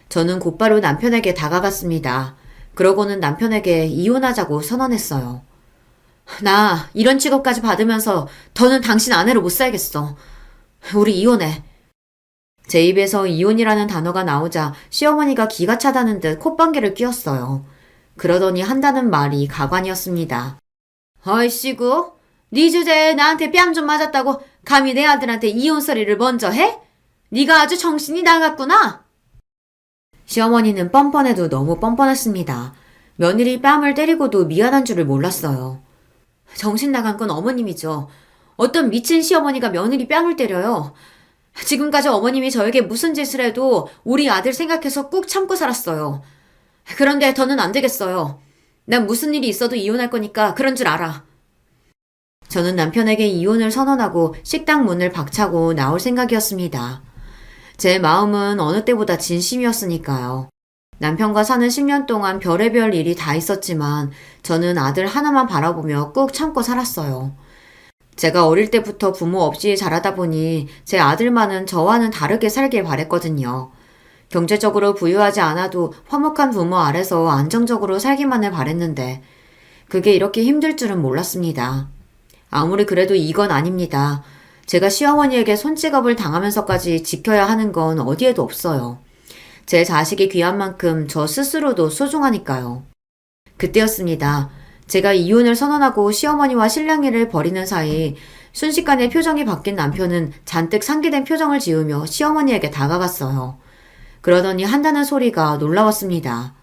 저는 곧바로 남편에게 다가갔습니다. 그러고는 남편에게 이혼하자고 선언했어요. 나 이런 취급까지 받으면서 더는 당신 아내로 못 살겠어. 우리 이혼해. 제 입에서 이혼이라는 단어가 나오자 시어머니가 기가 차다는 듯 콧방귀를 뀌었어요. 그러더니 한다는 말이 가관이었습니다. 어이씨구, 네 주제에 나한테 뺨 좀 맞았다고 감히 내 아들한테 이혼 소리를 먼저 해? 네가 아주 정신이 나갔구나. 시어머니는 뻔뻔해도 너무 뻔뻔했습니다. 며느리 뺨을 때리고도 미안한 줄을 몰랐어요. 정신 나간 건 어머님이죠. 어떤 미친 시어머니가 며느리 뺨을 때려요. 지금까지 어머님이 저에게 무슨 짓을 해도 우리 아들 생각해서 꾹 참고 살았어요. 그런데 더는 안 되겠어요. 난 무슨 일이 있어도 이혼할 거니까 그런 줄 알아. 저는 남편에게 이혼을 선언하고 식당 문을 박차고 나올 생각이었습니다. 제 마음은 어느 때보다 진심이었으니까요. 남편과 사는 10년 동안 별의별 일이 다 있었지만 저는 아들 하나만 바라보며 꾹 참고 살았어요. 제가 어릴 때부터 부모 없이 자라다 보니 제 아들만은 저와는 다르게 살길 바랬거든요. 경제적으로 부유하지 않아도 화목한 부모 아래서 안정적으로 살기만을 바랬는데 그게 이렇게 힘들 줄은 몰랐습니다. 아무리 그래도 이건 아닙니다. 제가 시어머니에게 손찌검을 당하면서까지 지켜야 하는 건 어디에도 없어요. 제 자식이 귀한 만큼 저 스스로도 소중하니까요. 그때였습니다. 제가 이혼을 선언하고 시어머니와 실랑이를 벌이는 사이 순식간에 표정이 바뀐 남편은 잔뜩 상기된 표정을 지으며 시어머니에게 다가갔어요. 그러더니 한다는 소리가 놀라웠습니다.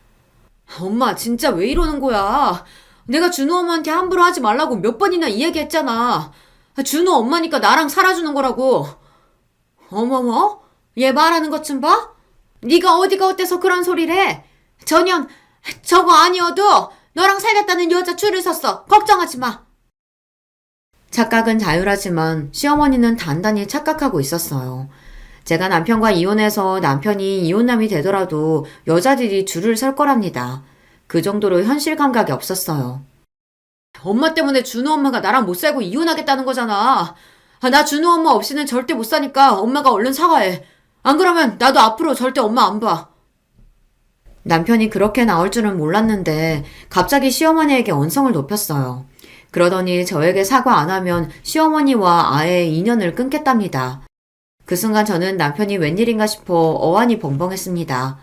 엄마, 진짜 왜 이러는 거야? 내가 준호 엄마한테 함부로 하지 말라고 몇 번이나 이야기했잖아. 준호 엄마니까 나랑 살아주는 거라고. 어머머? 얘 말하는 것 좀 봐? 네가 어디가 어때서 그런 소리를 해? 전혀 저거 아니어도 너랑 살겠다는 여자 줄을 섰어. 걱정하지 마. 착각은 자유하지만 시어머니는 단단히 착각하고 있었어요. 제가 남편과 이혼해서 남편이 이혼남이 되더라도 여자들이 줄을 설 거랍니다. 그 정도로 현실 감각이 없었어요. 엄마 때문에 준호 엄마가 나랑 못 살고 이혼하겠다는 거잖아. 나 준호 엄마 없이는 절대 못 사니까 엄마가 얼른 사과해. 안 그러면 나도 앞으로 절대 엄마 안 봐. 남편이 그렇게 나올 줄은 몰랐는데 갑자기 시어머니에게 언성을 높였어요. 그러더니 저에게 사과 안 하면 시어머니와 아예 인연을 끊겠답니다. 그 순간 저는 남편이 웬일인가 싶어 어안이 벙벙했습니다.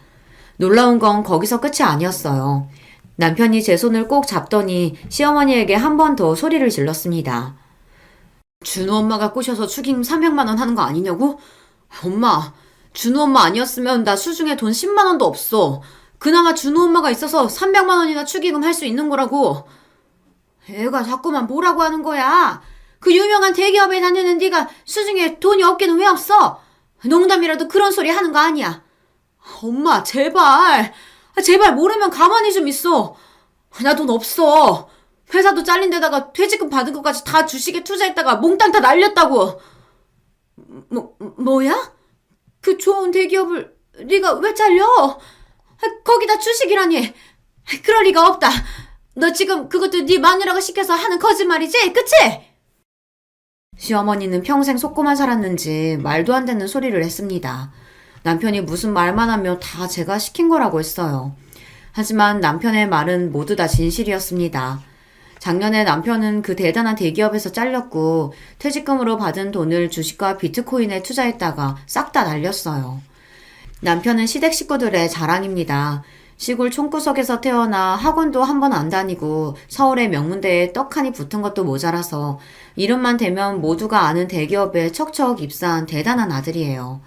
놀라운 건 거기서 끝이 아니었어요. 남편이 제 손을 꼭 잡더니 시어머니에게 한 번 더 소리를 질렀습니다. 준호 엄마가 꼬셔서 축의금 300만 원 하는 거 아니냐고? 엄마, 준호 엄마 아니었으면 나 수중에 돈 10만 원도 없어. 그나마 준호 엄마가 있어서 300만 원이나 축의금 할 수 있는 거라고. 애가 자꾸만 뭐라고 하는 거야. 그 유명한 대기업에 다니는 네가 수중에 돈이 없기는 왜 없어? 농담이라도 그런 소리 하는 거 아니야. 엄마, 제발. 제발 모르면 가만히 좀 있어. 나 돈 없어. 회사도 잘린 데다가 퇴직금 받은 것까지 다 주식에 투자했다가 몽땅 다 날렸다고. 뭐야? 그 좋은 대기업을 네가 왜 잘려? 거기다 주식이라니. 그럴 리가 없다. 너 지금 그것도 네 마누라가 시켜서 하는 거짓말이지? 그치? 시어머니는 평생 속고만 살았는지 말도 안 되는 소리를 했습니다. 남편이 무슨 말만 하면 다 제가 시킨 거라고 했어요. 하지만 남편의 말은 모두 다 진실이었습니다. 작년에 남편은 그 대단한 대기업에서 잘렸고 퇴직금으로 받은 돈을 주식과 비트코인에 투자했다가 싹 다 날렸어요. 남편은 시댁 식구들의 자랑입니다. 시골 촌구석에서 태어나 학원도 한 번 안 다니고 서울의 명문대에 떡하니 붙은 것도 모자라서 이름만 대면 모두가 아는 대기업에 척척 입사한 대단한 아들이에요.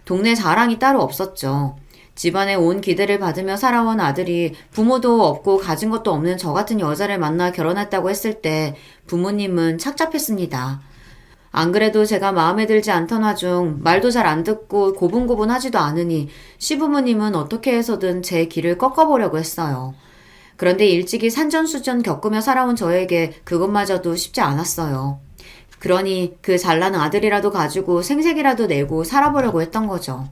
동네 자랑이 따로 없었죠. 집안에 온 기대를 받으며 살아온 아들이 부모도 없고 가진 것도 없는 저 같은 여자를 만나 결혼했다고 했을 때 부모님은 착잡했습니다. 안 그래도 제가 마음에 들지 않던 와중 말도 잘 안 듣고 고분고분하지도 않으니 시부모님은 어떻게 해서든 제 길을 꺾어보려고 했어요. 그런데 일찍이 산전수전 겪으며 살아온 저에게 그것마저도 쉽지 않았어요. 그러니 그 잘난 아들이라도 가지고 생색이라도 내고 살아보려고 했던 거죠.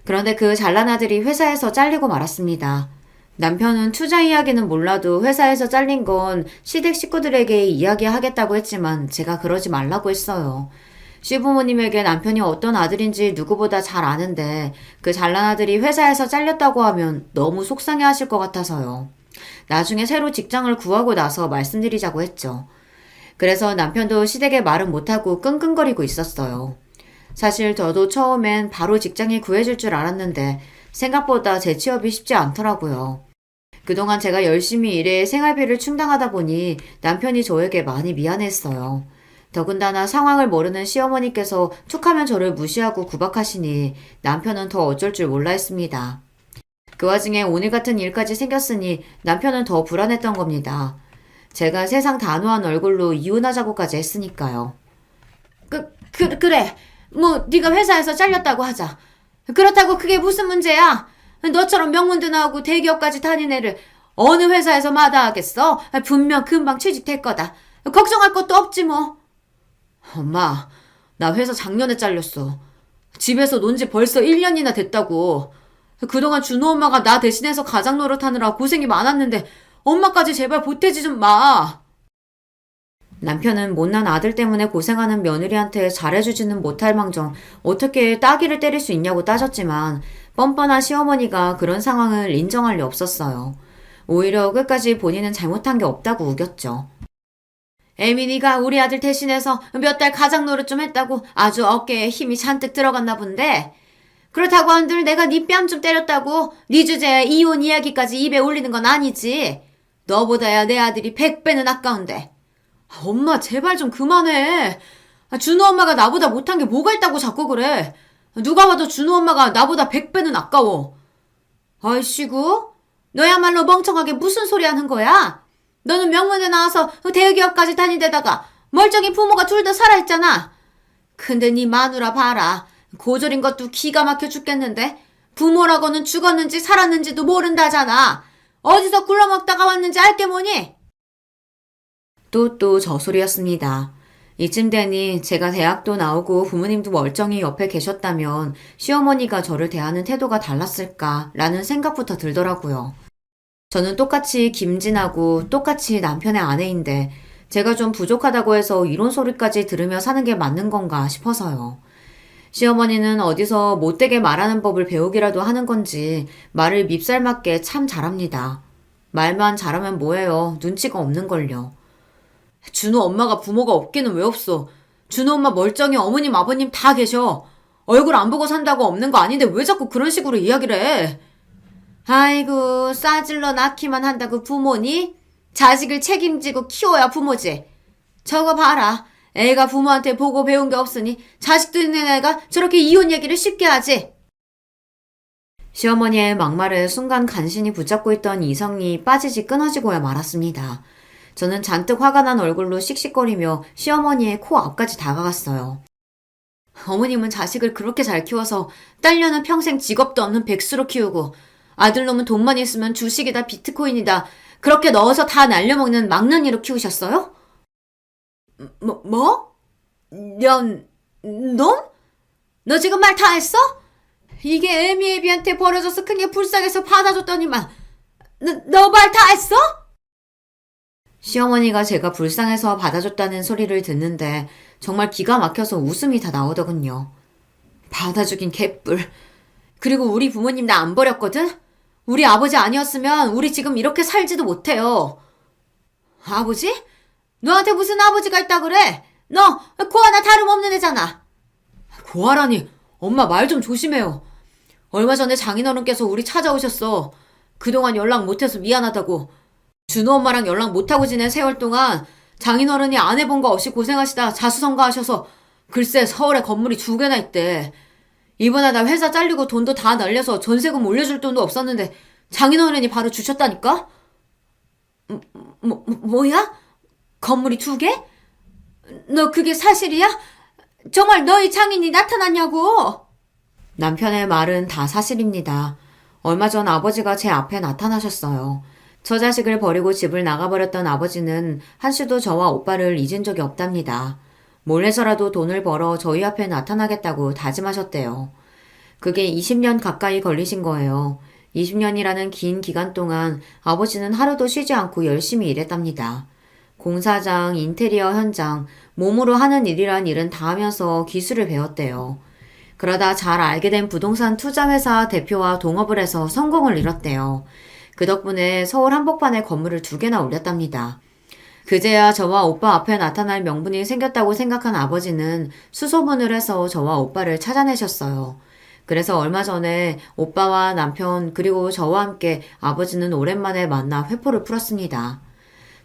그런데 그 잘난 아들이 회사에서 잘리고 말았습니다. 남편은 투자 이야기는 몰라도 회사에서 잘린 건 시댁 식구들에게 이야기하겠다고 했지만 제가 그러지 말라고 했어요. 시부모님에게 남편이 어떤 아들인지 누구보다 잘 아는데 그 잘난 아들이 회사에서 잘렸다고 하면 너무 속상해 하실 것 같아서요. 나중에 새로 직장을 구하고 나서 말씀드리자고 했죠. 그래서 남편도 시댁에 말은 못하고 끙끙거리고 있었어요. 사실 저도 처음엔 바로 직장이 구해질 줄 알았는데 생각보다 재취업이 쉽지 않더라고요. 그동안 제가 열심히 일해 생활비를 충당하다 보니 남편이 저에게 많이 미안했어요. 더군다나 상황을 모르는 시어머니께서 툭하면 저를 무시하고 구박하시니 남편은 더 어쩔 줄 몰라 했습니다. 그 와중에 오늘 같은 일까지 생겼으니 남편은 더 불안했던 겁니다. 제가 세상 단호한 얼굴로 이혼하자고까지 했으니까요. 그래. 뭐 네가 회사에서 잘렸다고 하자. 그렇다고 그게 무슨 문제야? 너처럼 명문대 나오고 대기업까지 다닌 애를 어느 회사에서 마다하겠어? 분명 금방 취직될 거다. 걱정할 것도 없지 뭐. 엄마, 나 회사 작년에 잘렸어. 집에서 논 지 벌써 1년이나 됐다고. 그동안 준호 엄마가 나 대신해서 가장 노릇하느라 고생이 많았는데 엄마까지 제발 보태지 좀 마. 남편은 못난 아들 때문에 고생하는 며느리한테 잘해주지는 못할 망정 어떻게 따귀를 때릴 수 있냐고 따졌지만 뻔뻔한 시어머니가 그런 상황을 인정할 리 없었어요. 오히려 끝까지 본인은 잘못한 게 없다고 우겼죠. 에미니가 우리 아들 대신해서 몇 달 가장 노릇 좀 했다고 아주 어깨에 힘이 잔뜩 들어갔나 본데 그렇다고 한들 내가 네 뺨 좀 때렸다고 네 주제에 이혼 이야기까지 입에 올리는 건 아니지. 너보다야 내 아들이 100배는 아까운데. 엄마 제발 좀 그만해. 준호 엄마가 나보다 못한 게 뭐가 있다고 자꾸 그래. 누가 봐도 준호 엄마가 나보다 100배는 아까워. 아이씨구 너야말로 멍청하게 무슨 소리 하는 거야? 너는 명문대 나와서 대기업까지 다니데다가 멀쩡히 부모가 둘 다 살아있잖아. 근데 네 마누라 봐라. 고졸인 것도 기가 막혀 죽겠는데 부모라고는 죽었는지 살았는지도 모른다잖아. 어디서 굴러먹다가 왔는지 알게 뭐니? 또 저 소리였습니다. 이쯤 되니 제가 대학도 나오고 부모님도 멀쩡히 옆에 계셨다면 시어머니가 저를 대하는 태도가 달랐을까라는 생각부터 들더라고요. 저는 똑같이 김진하고 똑같이 남편의 아내인데 제가 좀 부족하다고 해서 이런 소리까지 들으며 사는 게 맞는 건가 싶어서요. 시어머니는 어디서 못되게 말하는 법을 배우기라도 하는 건지 말을 밉살맞게 참 잘합니다. 말만 잘하면 뭐해요. 눈치가 없는걸요. 준호 엄마가 부모가 없기는 왜 없어. 준호 엄마 멀쩡히 어머님 아버님 다 계셔. 얼굴 안 보고 산다고 없는 거 아닌데 왜 자꾸 그런 식으로 이야기를 해. 아이고 싸질러 낳기만 한다고 부모니? 자식을 책임지고 키워야 부모지. 저거 봐라. 애가 부모한테 보고 배운 게 없으니 자식도 있는 애가 저렇게 이혼 얘기를 쉽게 하지. 시어머니의 막말에 순간 간신히 붙잡고 있던 이성이 빠지지 끊어지고야 말았습니다. 저는 잔뜩 화가 난 얼굴로 씩씩거리며 시어머니의 코 앞까지 다가갔어요. 어머님은 자식을 그렇게 잘 키워서 딸녀는 평생 직업도 없는 백수로 키우고 아들놈은 돈만 있으면 주식이다 비트코인이다 그렇게 넣어서 다 날려먹는 망나니로 키우셨어요? 뭐? 놈? 너 지금 말 다 했어? 이게 애미애비한테 버려져서 큰 게 불쌍해서 받아줬더니만 너 말 다 했어? 시어머니가 제가 불쌍해서 받아줬다는 소리를 듣는데 정말 기가 막혀서 웃음이 다 나오더군요. 받아주긴 개뿔. 그리고 우리 부모님 나 안 버렸거든? 우리 아버지 아니었으면 우리 지금 이렇게 살지도 못해요. 아버지? 너한테 무슨 아버지가 있다 그래? 너 고아나 다름없는 애잖아. 고아라니 엄마 말 좀 조심해요. 얼마 전에 장인어른께서 우리 찾아오셨어. 그동안 연락 못해서 미안하다고. 준호 엄마랑 연락 못하고 지낸 세월 동안 장인어른이 안 해본 거 없이 고생하시다 자수성가하셔서 글쎄 서울에 건물이 2개나 있대. 이번에 나 회사 잘리고 돈도 다 날려서 전세금 올려줄 돈도 없었는데 장인어른이 바로 주셨다니까? 뭐야? 건물이 2개? 너 그게 사실이야? 정말 너희 장인이 나타났냐고? 남편의 말은 다 사실입니다. 얼마 전 아버지가 제 앞에 나타나셨어요. 저 자식을 버리고 집을 나가버렸던 아버지는 한시도 저와 오빠를 잊은 적이 없답니다. 몰래서라도 돈을 벌어 저희 앞에 나타나겠다고 다짐하셨대요. 그게 20년 가까이 걸리신 거예요. 20년이라는 긴 기간 동안 아버지는 하루도 쉬지 않고 열심히 일했답니다. 공사장, 인테리어 현장, 몸으로 하는 일이란 일은 다 하면서 기술을 배웠대요. 그러다 잘 알게 된 부동산 투자회사 대표와 동업을 해서 성공을 이뤘대요. 그 덕분에 서울 한복판에 건물을 2개나 올렸답니다. 그제야 저와 오빠 앞에 나타날 명분이 생겼다고 생각한 아버지는 수소문을 해서 저와 오빠를 찾아내셨어요. 그래서 얼마 전에 오빠와 남편 그리고 저와 함께 아버지는 오랜만에 만나 회포를 풀었습니다.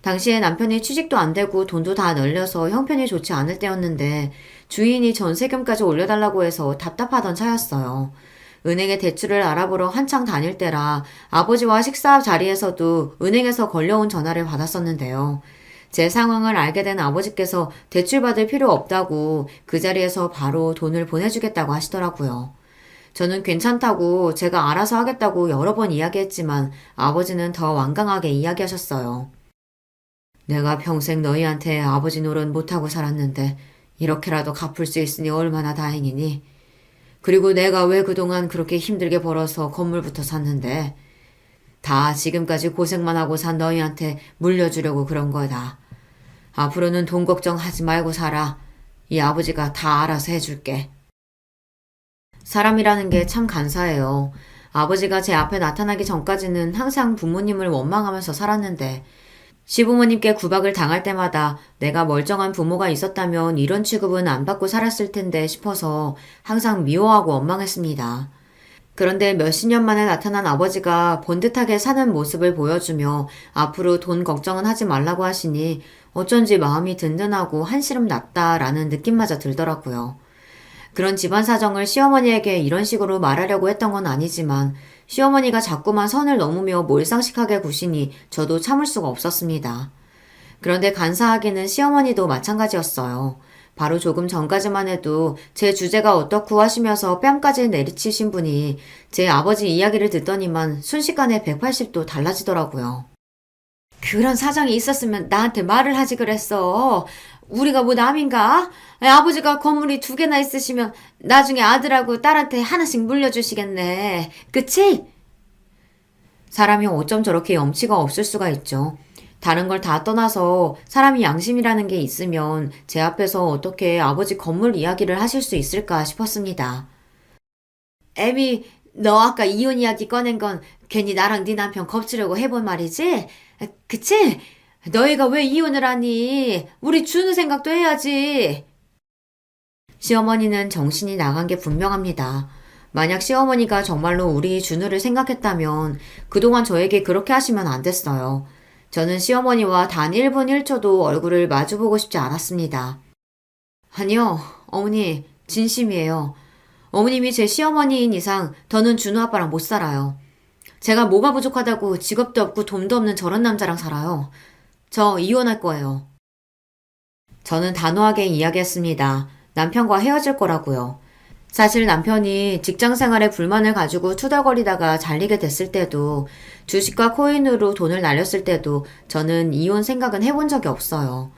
당시에 남편이 취직도 안 되고 돈도 다 널려서 형편이 좋지 않을 때였는데 주인이 전세금까지 올려달라고 해서 답답하던 차였어요. 은행에 대출을 알아보러 한창 다닐 때라 아버지와 식사 자리에서도 은행에서 걸려온 전화를 받았었는데요. 제 상황을 알게 된 아버지께서 대출받을 필요 없다고 그 자리에서 바로 돈을 보내주겠다고 하시더라고요. 저는 괜찮다고 제가 알아서 하겠다고 여러 번 이야기했지만 아버지는 더 완강하게 이야기하셨어요. 내가 평생 너희한테 아버지 노릇 못하고 살았는데 이렇게라도 갚을 수 있으니 얼마나 다행이니. 그리고 내가 왜 그동안 그렇게 힘들게 벌어서 건물부터 샀는데 다 지금까지 고생만 하고 산 너희한테 물려주려고 그런 거다. 앞으로는 돈 걱정하지 말고 살아. 이 아버지가 다 알아서 해줄게. 사람이라는 게 참 간사해요. 아버지가 제 앞에 나타나기 전까지는 항상 부모님을 원망하면서 살았는데 시부모님께 구박을 당할 때마다 내가 멀쩡한 부모가 있었다면 이런 취급은 안 받고 살았을 텐데 싶어서 항상 미워하고 원망했습니다. 그런데 몇십 년 만에 나타난 아버지가 번듯하게 사는 모습을 보여주며 앞으로 돈 걱정은 하지 말라고 하시니 어쩐지 마음이 든든하고 한시름 났다라는 느낌마저 들더라고요. 그런 집안 사정을 시어머니에게 이런 식으로 말하려고 했던 건 아니지만 시어머니가 자꾸만 선을 넘으며 몰상식하게 구시니 저도 참을 수가 없었습니다. 그런데 간사하게는 시어머니도 마찬가지였어요. 바로 조금 전까지만 해도 제 주제가 어떻고 하시면서 뺨까지 내리치신 분이 제 아버지 이야기를 듣더니만 순식간에 180도 달라지더라고요. 그런 사정이 있었으면 나한테 말을 하지 그랬어. 우리가 뭐 남인가? 아버지가 건물이 2개나 있으시면 나중에 아들하고 딸한테 하나씩 물려주시겠네. 그치? 사람이 어쩜 저렇게 염치가 없을 수가 있죠. 다른 걸 다 떠나서 사람이 양심이라는 게 있으면 제 앞에서 어떻게 아버지 건물 이야기를 하실 수 있을까 싶었습니다. 애미, 너 아까 이혼 이야기 꺼낸 건 괜히 나랑 네 남편 겁주려고 해본 말이지? 그치? 너희가 왜 이혼을 하니? 우리 준우 생각도 해야지. 시어머니는 정신이 나간 게 분명합니다. 만약 시어머니가 정말로 우리 준우를 생각했다면 그동안 저에게 그렇게 하시면 안 됐어요. 저는 시어머니와 단 1분 1초도 얼굴을 마주보고 싶지 않았습니다. 아니요, 어머니, 진심이에요. 어머님이 제 시어머니인 이상 더는 준우 아빠랑 못 살아요. 제가 뭐가 부족하다고 직업도 없고 돈도 없는 저런 남자랑 살아요. 저 이혼할 거예요. 저는 단호하게 이야기했습니다. 남편과 헤어질 거라고요. 사실 남편이 직장 생활에 불만을 가지고 투덜거리다가 잘리게 됐을 때도 주식과 코인으로 돈을 날렸을 때도 저는 이혼 생각은 해본 적이 없어요.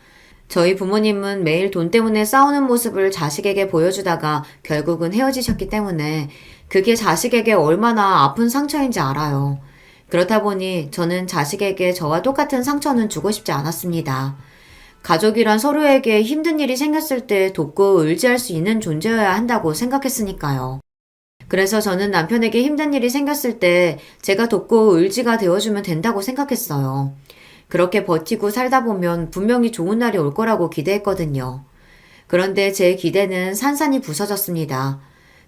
저희 부모님은 매일 돈 때문에 싸우는 모습을 자식에게 보여주다가 결국은 헤어지셨기 때문에 그게 자식에게 얼마나 아픈 상처인지 알아요. 그렇다 보니 저는 자식에게 저와 똑같은 상처는 주고 싶지 않았습니다. 가족이란 서로에게 힘든 일이 생겼을 때 돕고 의지할 수 있는 존재여야 한다고 생각했으니까요. 그래서 저는 남편에게 힘든 일이 생겼을 때 제가 돕고 의지가 되어주면 된다고 생각했어요. 그렇게 버티고 살다 보면 분명히 좋은 날이 올 거라고 기대했거든요. 그런데 제 기대는 산산이 부서졌습니다.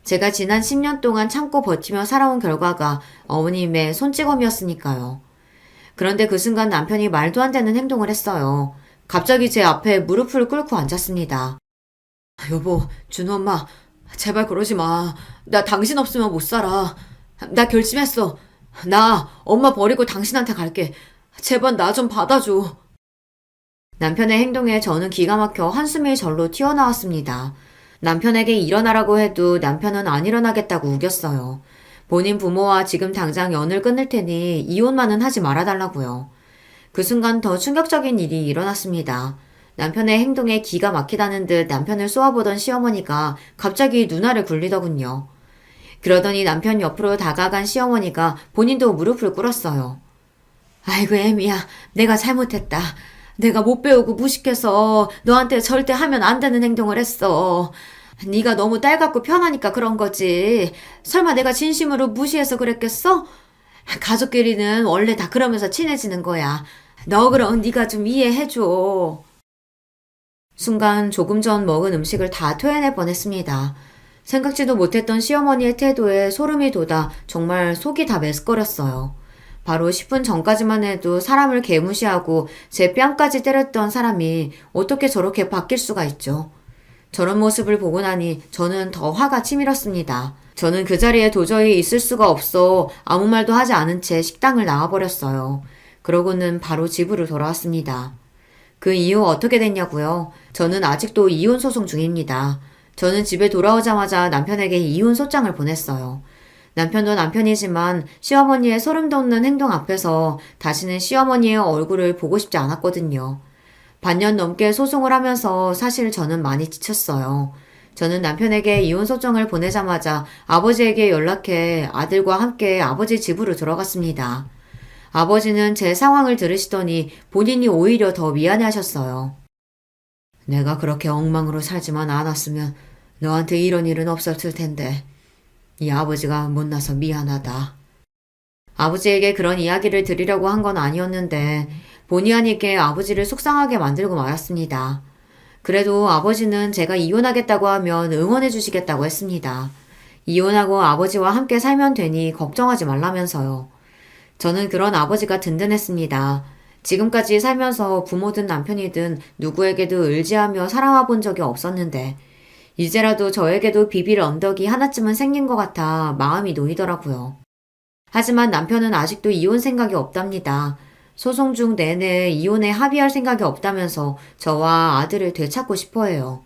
제가 지난 10년 동안 참고 버티며 살아온 결과가 어머님의 손찌검이었으니까요. 그런데 그 순간 남편이 말도 안 되는 행동을 했어요. 갑자기 제 앞에 무릎을 꿇고 앉았습니다. 여보, 준호 엄마, 제발 그러지 마. 나 당신 없으면 못 살아. 나 결심했어. 나 엄마 버리고 당신한테 갈게. 제발 나 좀 받아줘. 남편의 행동에 저는 기가 막혀 한숨이 절로 튀어나왔습니다. 남편에게 일어나라고 해도 남편은 안 일어나겠다고 우겼어요. 본인 부모와 지금 당장 연을 끊을 테니 이혼만은 하지 말아달라고요. 그 순간 더 충격적인 일이 일어났습니다. 남편의 행동에 기가 막히다는 듯 남편을 쏘아보던 시어머니가 갑자기 누나를 굴리더군요. 그러더니 남편 옆으로 다가간 시어머니가 본인도 무릎을 꿇었어요. 아이고 애미야, 내가 잘못했다. 내가 못 배우고 무식해서 너한테 절대 하면 안 되는 행동을 했어. 네가 너무 딸 같고 편하니까 그런 거지. 설마 내가 진심으로 무시해서 그랬겠어? 가족끼리는 원래 다 그러면서 친해지는 거야. 너 그럼 네가 좀 이해해줘. 순간 조금 전 먹은 음식을 다 토해낼 뻔했습니다. 생각지도 못했던 시어머니의 태도에 소름이 돋아 정말 속이 다 메스꺼렸어요. 바로 10분 전까지만 해도 사람을 개무시하고 제 뺨까지 때렸던 사람이 어떻게 저렇게 바뀔 수가 있죠. 저런 모습을 보고 나니 저는 더 화가 치밀었습니다. 저는 그 자리에 도저히 있을 수가 없어 아무 말도 하지 않은 채 식당을 나와버렸어요. 그러고는 바로 집으로 돌아왔습니다. 그 이후 어떻게 됐냐고요? 저는 아직도 이혼 소송 중입니다. 저는 집에 돌아오자마자 남편에게 이혼 소장을 보냈어요. 남편도 남편이지만 시어머니의 소름 돋는 행동 앞에서 다시는 시어머니의 얼굴을 보고 싶지 않았거든요. 반년 넘게 소송을 하면서 사실 저는 많이 지쳤어요. 저는 남편에게 이혼 소정을 보내자마자 아버지에게 연락해 아들과 함께 아버지 집으로 들어갔습니다. 아버지는 제 상황을 들으시더니 본인이 오히려 더 미안해 하셨어요. 내가 그렇게 엉망으로 살지만 않았으면 너한테 이런 일은 없었을 텐데. 이 아버지가 못나서 미안하다. 아버지에게 그런 이야기를 드리려고 한 건 아니었는데 본의 아니게 아버지를 속상하게 만들고 말았습니다. 그래도 아버지는 제가 이혼하겠다고 하면 응원해 주시겠다고 했습니다. 이혼하고 아버지와 함께 살면 되니 걱정하지 말라면서요. 저는 그런 아버지가 든든했습니다. 지금까지 살면서 부모든 남편이든 누구에게도 의지하며 살아와 본 적이 없었는데 이제라도 저에게도 비빌 언덕이 하나쯤은 생긴 것 같아 마음이 놓이더라고요. 하지만 남편은 아직도 이혼 생각이 없답니다. 소송 중 내내 이혼에 합의할 생각이 없다면서 저와 아들을 되찾고 싶어 해요.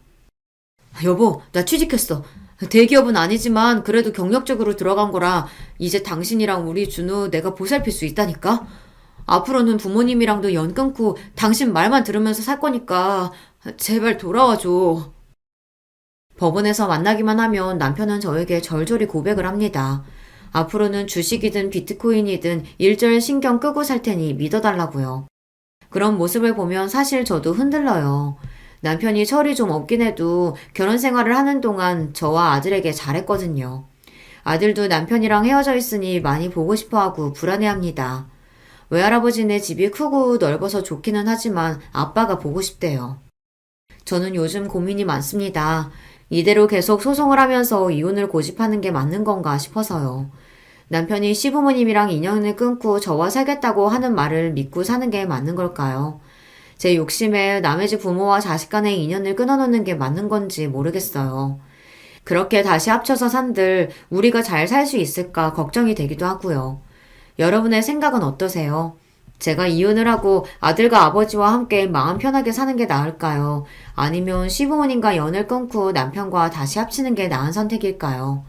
여보, 나 취직했어. 대기업은 아니지만 그래도 경력적으로 들어간 거라 이제 당신이랑 우리 준우 내가 보살필 수 있다니까? 앞으로는 부모님이랑도 연 끊고 당신 말만 들으면서 살 거니까 제발 돌아와줘. 법원에서 만나기만 하면 남편은 저에게 절절히 고백을 합니다. 앞으로는 주식이든 비트코인이든 일절 신경 끄고 살 테니 믿어달라고요. 그런 모습을 보면 사실 저도 흔들려요. 남편이 철이 좀 없긴 해도 결혼 생활을 하는 동안 저와 아들에게 잘했거든요. 아들도 남편이랑 헤어져 있으니 많이 보고 싶어 하고 불안해합니다. 외할아버지네 집이 크고 넓어서 좋기는 하지만 아빠가 보고 싶대요. 저는 요즘 고민이 많습니다. 이대로 계속 소송을 하면서 이혼을 고집하는 게 맞는 건가 싶어서요. 남편이 시부모님이랑 인연을 끊고 저와 살겠다고 하는 말을 믿고 사는 게 맞는 걸까요? 제 욕심에 남의 집 부모와 자식 간의 인연을 끊어놓는 게 맞는 건지 모르겠어요. 그렇게 다시 합쳐서 산들 우리가 잘 살 수 있을까 걱정이 되기도 하고요. 여러분의 생각은 어떠세요? 제가 이혼을 하고 아들과 아버지와 함께 마음 편하게 사는 게 나을까요? 아니면 시부모님과 연을 끊고 남편과 다시 합치는 게 나은 선택일까요?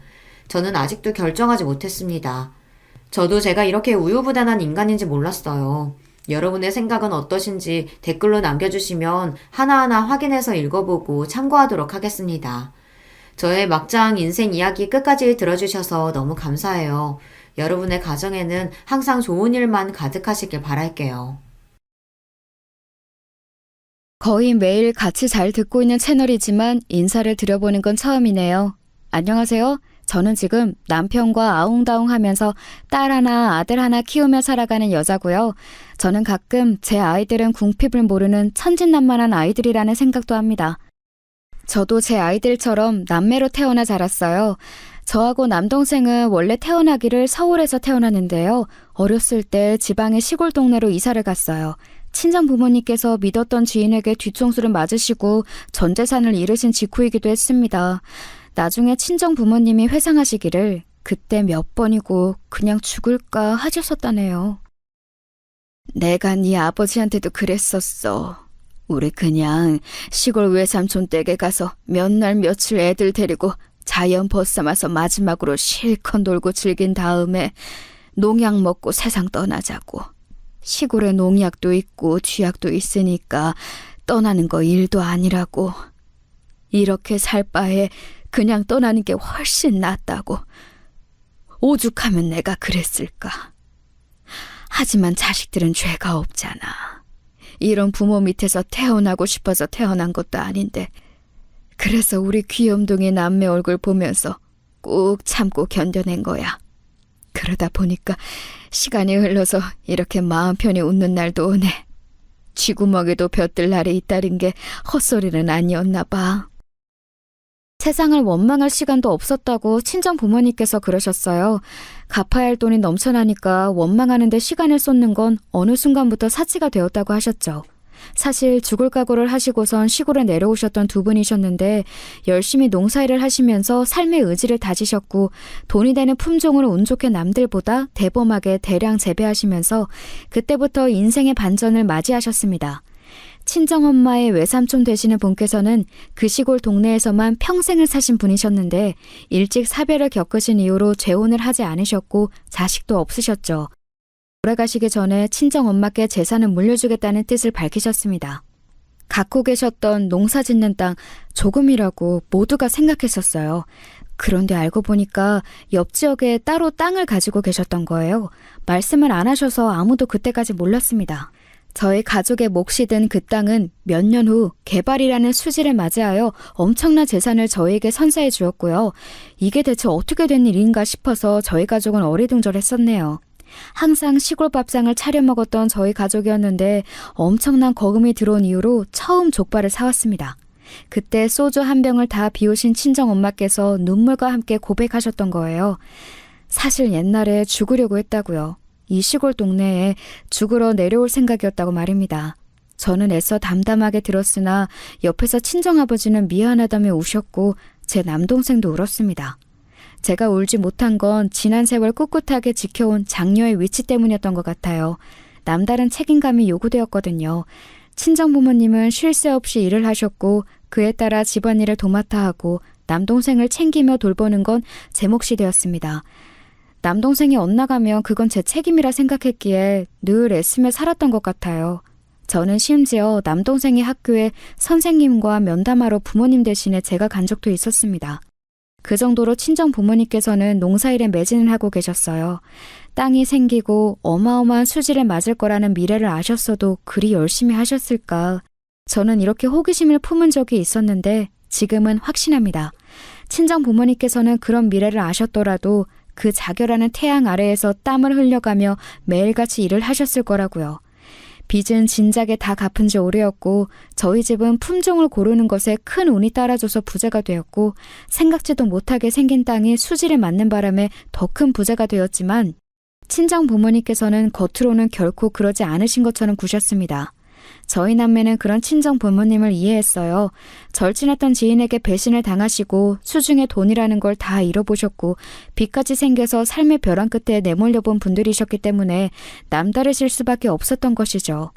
저는 아직도 결정하지 못했습니다. 저도 제가 이렇게 우유부단한 인간인지 몰랐어요. 여러분의 생각은 어떠신지 댓글로 남겨주시면 하나하나 확인해서 읽어보고 참고하도록 하겠습니다. 저의 막장 인생 이야기 끝까지 들어주셔서 너무 감사해요. 여러분의 가정에는 항상 좋은 일만 가득하시길 바랄게요. 거의 매일 같이 잘 듣고 있는 채널이지만 인사를 드려보는 건 처음이네요. 안녕하세요. 저는 지금 남편과 아웅다웅 하면서 딸 하나, 아들 하나 키우며 살아가는 여자고요. 저는 가끔 제 아이들은 궁핍을 모르는 천진난만한 아이들이라는 생각도 합니다. 저도 제 아이들처럼 남매로 태어나 자랐어요. 저하고 남동생은 원래 태어나기를 서울에서 태어났는데요. 어렸을 때 지방의 시골 동네로 이사를 갔어요. 친정 부모님께서 믿었던 지인에게 뒤통수를 맞으시고 전 재산을 잃으신 직후이기도 했습니다. 나중에 친정 부모님이 회상하시기를 그때 몇 번이고 그냥 죽을까 하셨었다네요. 내가 네 아버지한테도 그랬었어. 우리 그냥 시골 외삼촌 댁에 가서 몇 날 며칠 애들 데리고 자연 벗삼아서 마지막으로 실컷 놀고 즐긴 다음에 농약 먹고 세상 떠나자고. 시골에 농약도 있고 쥐약도 있으니까 떠나는 거 일도 아니라고. 이렇게 살 바에 그냥 떠나는 게 훨씬 낫다고. 오죽하면 내가 그랬을까. 하지만 자식들은 죄가 없잖아. 이런 부모 밑에서 태어나고 싶어서 태어난 것도 아닌데. 그래서 우리 귀염둥이 남매 얼굴 보면서 꾹 참고 견뎌낸 거야. 그러다 보니까 시간이 흘러서 이렇게 마음 편히 웃는 날도 오네. 쥐구멍에도 볕들 날이 있다는 게 헛소리는 아니었나 봐. 세상을 원망할 시간도 없었다고 친정 부모님께서 그러셨어요. 갚아야 할 돈이 넘쳐나니까 원망하는데 시간을 쏟는 건 어느 순간부터 사치가 되었다고 하셨죠. 사실 죽을 각오를 하시고선 시골에 내려오셨던 두 분이셨는데 열심히 농사일을 하시면서 삶의 의지를 다지셨고 돈이 되는 품종으로 운 좋게 남들보다 대범하게 대량 재배하시면서 그때부터 인생의 반전을 맞이하셨습니다. 친정엄마의 외삼촌 되시는 분께서는 그 시골 동네에서만 평생을 사신 분이셨는데 일찍 사별을 겪으신 이후로 재혼을 하지 않으셨고 자식도 없으셨죠. 돌아가시기 전에 친정엄마께 재산을 물려주겠다는 뜻을 밝히셨습니다. 갖고 계셨던 농사 짓는 땅 조금이라고 모두가 생각했었어요. 그런데 알고 보니까 옆 지역에 따로 땅을 가지고 계셨던 거예요. 말씀을 안 하셔서 아무도 그때까지 몰랐습니다. 저희 가족의 몫이 된 그 땅은 몇 년 후 개발이라는 수지를 맞이하여 엄청난 재산을 저희에게 선사해 주었고요. 이게 대체 어떻게 된 일인가 싶어서 저희 가족은 어리둥절했었네요. 항상 시골 밥상을 차려 먹었던 저희 가족이었는데 엄청난 거금이 들어온 이후로 처음 족발을 사왔습니다. 그때 소주 한 병을 다 비우신 친정엄마께서 눈물과 함께 고백하셨던 거예요. 사실 옛날에 죽으려고 했다고요. 이 시골 동네에 죽으러 내려올 생각이었다고 말입니다. 저는 애써 담담하게 들었으나 옆에서 친정아버지는 미안하다며 우셨고 제 남동생도 울었습니다. 제가 울지 못한 건 지난 세월 꿋꿋하게 지켜온 장녀의 위치 때문이었던 것 같아요. 남다른 책임감이 요구되었거든요. 친정부모님은 쉴 새 없이 일을 하셨고 그에 따라 집안일을 도맡아 하고 남동생을 챙기며 돌보는 건 제 몫이 되었습니다. 남동생이 엇나가면 그건 제 책임이라 생각했기에 늘 애쓰며 살았던 것 같아요. 저는 심지어 남동생이 학교에 선생님과 면담하러 부모님 대신에 제가 간 적도 있었습니다. 그 정도로 친정 부모님께서는 농사일에 매진을 하고 계셨어요. 땅이 생기고 어마어마한 수지를 맞을 거라는 미래를 아셨어도 그리 열심히 하셨을까. 저는 이렇게 호기심을 품은 적이 있었는데 지금은 확신합니다. 친정 부모님께서는 그런 미래를 아셨더라도 그 자결하는 태양 아래에서 땀을 흘려가며 매일같이 일을 하셨을 거라고요. 빚은 진작에 다 갚은 지 오래였고 저희 집은 품종을 고르는 것에 큰 운이 따라줘서 부자가 되었고 생각지도 못하게 생긴 땅이 수지를 맞는 바람에 더 큰 부자가 되었지만 친정 부모님께서는 겉으로는 결코 그러지 않으신 것처럼 구셨습니다. 저희 남매는 그런 친정 부모님을 이해했어요. 절친했던 지인에게 배신을 당하시고 수중에 돈이라는 걸 다 잃어보셨고 빚까지 생겨서 삶의 벼랑 끝에 내몰려 본 분들이셨기 때문에 남다르실 수밖에 없었던 것이죠.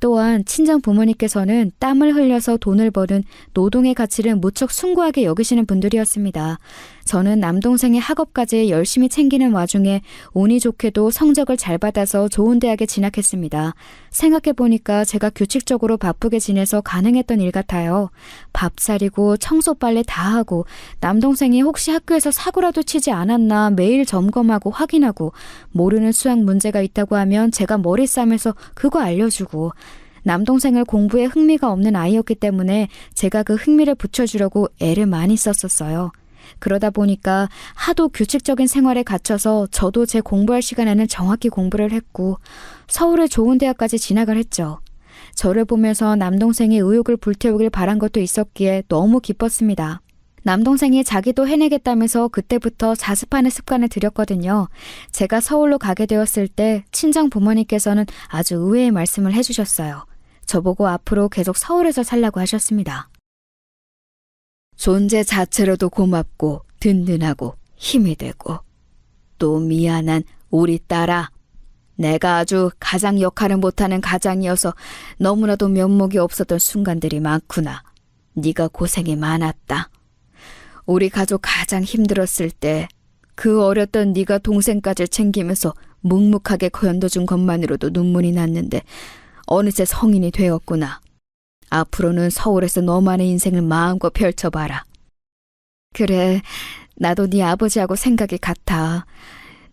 또한 친정 부모님께서는 땀을 흘려서 돈을 버는 노동의 가치를 무척 숭고하게 여기시는 분들이었습니다. 저는 남동생의 학업까지 열심히 챙기는 와중에 운이 좋게도 성적을 잘 받아서 좋은 대학에 진학했습니다. 생각해보니까 제가 규칙적으로 바쁘게 지내서 가능했던 일 같아요. 밥 차리고 청소 빨래 다 하고 남동생이 혹시 학교에서 사고라도 치지 않았나 매일 점검하고 확인하고 모르는 수학 문제가 있다고 하면 제가 머리 싸매서 그거 알려주고 남동생을 공부에 흥미가 없는 아이였기 때문에 제가 그 흥미를 붙여주려고 애를 많이 썼었어요. 그러다 보니까 하도 규칙적인 생활에 갇혀서 저도 제 공부할 시간에는 정확히 공부를 했고 서울의 좋은 대학까지 진학을 했죠. 저를 보면서 남동생이 의욕을 불태우길 바란 것도 있었기에 너무 기뻤습니다. 남동생이 자기도 해내겠다면서 그때부터 자습하는 습관을 들였거든요. 제가 서울로 가게 되었을 때 친정 부모님께서는 아주 의외의 말씀을 해주셨어요. 저보고 앞으로 계속 서울에서 살라고 하셨습니다. 존재 자체로도 고맙고 든든하고 힘이 되고 또 미안한 우리 딸아. 내가 아주 가장 역할을 못하는 가장이어서 너무나도 면목이 없었던 순간들이 많구나. 네가 고생이 많았다. 우리 가족 가장 힘들었을 때 그 어렸던 네가 동생까지 챙기면서 묵묵하게 견뎌준 것만으로도 눈물이 났는데 어느새 성인이 되었구나. 앞으로는 서울에서 너만의 인생을 마음껏 펼쳐봐라. 그래, 나도 네 아버지하고 생각이 같아.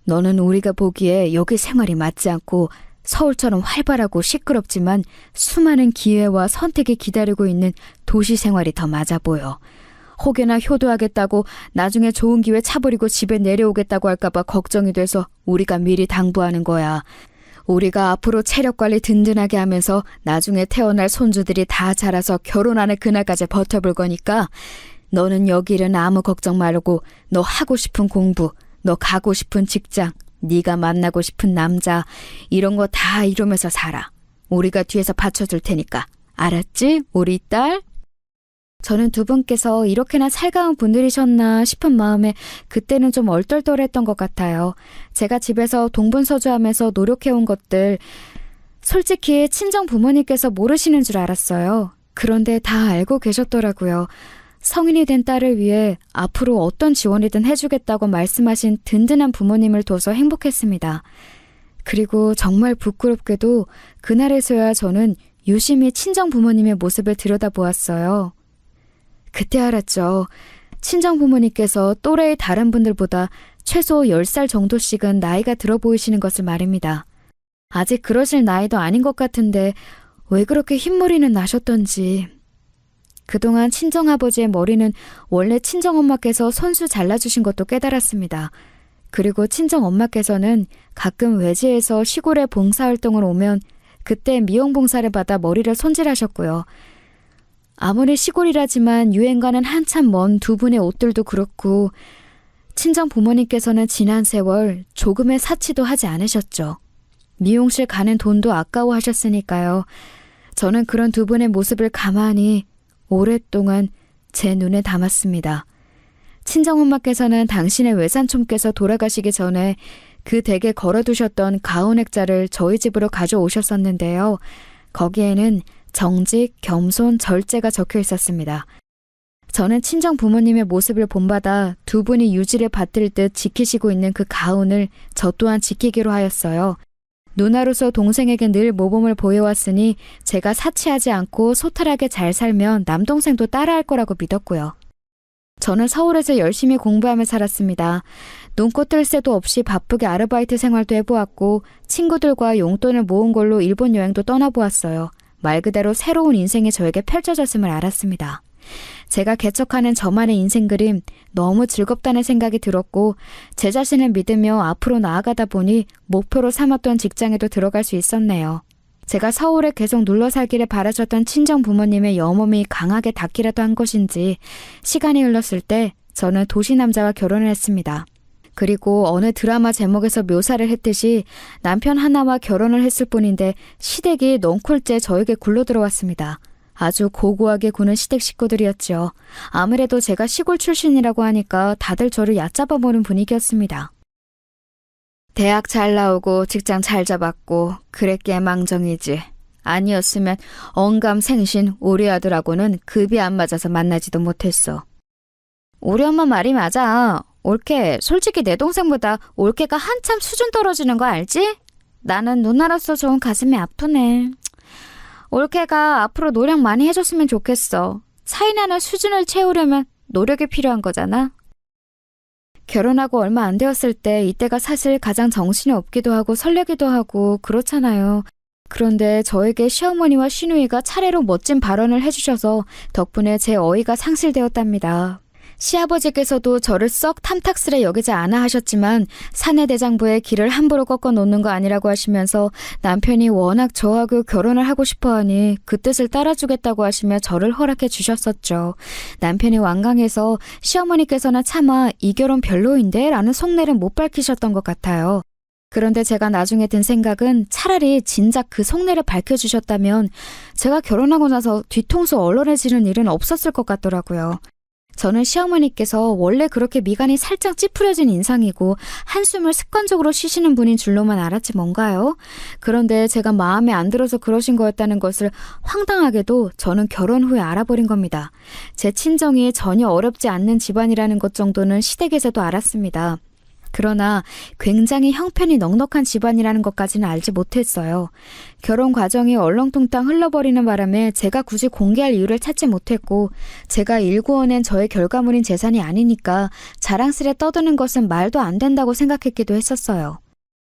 너는 우리가 보기에 여기 생활이 맞지 않고 서울처럼 활발하고 시끄럽지만 수많은 기회와 선택이 기다리고 있는 도시 생활이 더 맞아 보여. 혹여나 효도하겠다고 나중에 좋은 기회 차버리고 집에 내려오겠다고 할까봐 걱정이 돼서 우리가 미리 당부하는 거야. 우리가 앞으로 체력 관리 든든하게 하면서 나중에 태어날 손주들이 다 자라서 결혼하는 그날까지 버텨볼 거니까 너는 여기 일은 아무 걱정 말고 너 하고 싶은 공부, 너 가고 싶은 직장, 네가 만나고 싶은 남자 이런 거 다 이루면서 살아. 우리가 뒤에서 받쳐줄 테니까. 알았지? 우리 딸? 저는 두 분께서 이렇게나 살가운 분들이셨나 싶은 마음에 그때는 좀 얼떨떨했던 것 같아요. 제가 집에서 동분서주하면서 노력해온 것들 솔직히 친정 부모님께서 모르시는 줄 알았어요. 그런데 다 알고 계셨더라고요. 성인이 된 딸을 위해 앞으로 어떤 지원이든 해주겠다고 말씀하신 든든한 부모님을 둬서 행복했습니다. 그리고 정말 부끄럽게도 그날에서야 저는 유심히 친정 부모님의 모습을 들여다보았어요. 그때 알았죠. 친정 부모님께서 또래의 다른 분들보다 최소 10살 정도씩은 나이가 들어 보이시는 것을 말입니다. 아직 그러실 나이도 아닌 것 같은데 왜 그렇게 흰머리는 나셨던지. 그동안 친정아버지의 머리는 원래 친정엄마께서 손수 잘라주신 것도 깨달았습니다. 그리고 친정엄마께서는 가끔 외지에서 시골에 봉사활동을 오면 그때 미용봉사를 받아 머리를 손질하셨고요. 아무리 시골이라지만 유행과는 한참 먼 두 분의 옷들도 그렇고 친정 부모님께서는 지난 세월 조금의 사치도 하지 않으셨죠. 미용실 가는 돈도 아까워하셨으니까요. 저는 그런 두 분의 모습을 가만히 오랫동안 제 눈에 담았습니다. 친정엄마께서는 당신의 외삼촌께서 돌아가시기 전에 그 댁에 걸어두셨던 가온 액자를 저희 집으로 가져오셨었는데요. 거기에는 정직, 겸손, 절제가 적혀 있었습니다. 저는 친정 부모님의 모습을 본받아 두 분이 유지를 받들 듯 지키시고 있는 그 가온을 저 또한 지키기로 하였어요. 누나로서 동생에게 늘 모범을 보여왔으니 제가 사치하지 않고 소탈하게 잘 살면 남동생도 따라할 거라고 믿었고요. 저는 서울에서 열심히 공부하며 살았습니다. 눈꽃 뜰 새도 없이 바쁘게 아르바이트 생활도 해보았고 친구들과 용돈을 모은 걸로 일본 여행도 떠나보았어요. 말 그대로 새로운 인생이 저에게 펼쳐졌음을 알았습니다. 제가 개척하는 저만의 인생 그림 너무 즐겁다는 생각이 들었고 제 자신을 믿으며 앞으로 나아가다 보니 목표로 삼았던 직장에도 들어갈 수 있었네요. 제가 서울에 계속 눌러 살기를 바라셨던 친정 부모님의 염원이 강하게 닿기라도 한 것인지 시간이 흘렀을 때 저는 도시 남자와 결혼을 했습니다. 그리고 어느 드라마 제목에서 묘사를 했듯이 남편 하나와 결혼을 했을 뿐인데 시댁이 넝쿨째 저에게 굴러들어왔습니다. 아주 고고하게 구는 시댁 식구들이었죠. 아무래도 제가 시골 출신이라고 하니까 다들 저를 얕잡아 보는 분위기였습니다. 대학 잘 나오고 직장 잘 잡았고 그랬기에 망정이지. 아니었으면 언감생신 우리 아들하고는 급이 안 맞아서 만나지도 못했어. 우리 엄마 말이 맞아. 올케, 솔직히 내 동생보다 올케가 한참 수준 떨어지는 거 알지? 나는 누나로서 좋은 가슴이 아프네. 올케가 앞으로 노력 많이 해줬으면 좋겠어. 차이나는 수준을 채우려면 노력이 필요한 거잖아. 결혼하고 얼마 안 되었을 때 이때가 사실 가장 정신이 없기도 하고 설레기도 하고 그렇잖아요. 그런데 저에게 시어머니와 시누이가 차례로 멋진 발언을 해주셔서 덕분에 제 어이가 상실되었답니다. 시아버지께서도 저를 썩 탐탁스레 여기지 않아 하셨지만 사내대장부의 길을 함부로 꺾어 놓는 거 아니라고 하시면서 남편이 워낙 저하고 결혼을 하고 싶어하니 그 뜻을 따라주겠다고 하시며 저를 허락해 주셨었죠. 남편이 완강해서 시어머니께서는 차마 이 결혼 별로인데 라는 속내를 못 밝히셨던 것 같아요. 그런데 제가 나중에 든 생각은 차라리 진작 그 속내를 밝혀주셨다면 제가 결혼하고 나서 뒤통수 얼얼해지는 일은 없었을 것 같더라고요. 저는 시어머니께서 원래 그렇게 미간이 살짝 찌푸려진 인상이고 한숨을 습관적으로 쉬시는 분인 줄로만 알았지 뭔가요? 그런데 제가 마음에 안 들어서 그러신 거였다는 것을 황당하게도 저는 결혼 후에 알아버린 겁니다. 제 친정이 전혀 어렵지 않는 집안이라는 것 정도는 시댁에서도 알았습니다. 그러나 굉장히 형편이 넉넉한 집안이라는 것까지는 알지 못했어요. 결혼 과정이 얼렁뚱땅 흘러버리는 바람에 제가 굳이 공개할 이유를 찾지 못했고 제가 일구어낸 저의 결과물인 재산이 아니니까 자랑스레 떠드는 것은 말도 안 된다고 생각했기도 했었어요.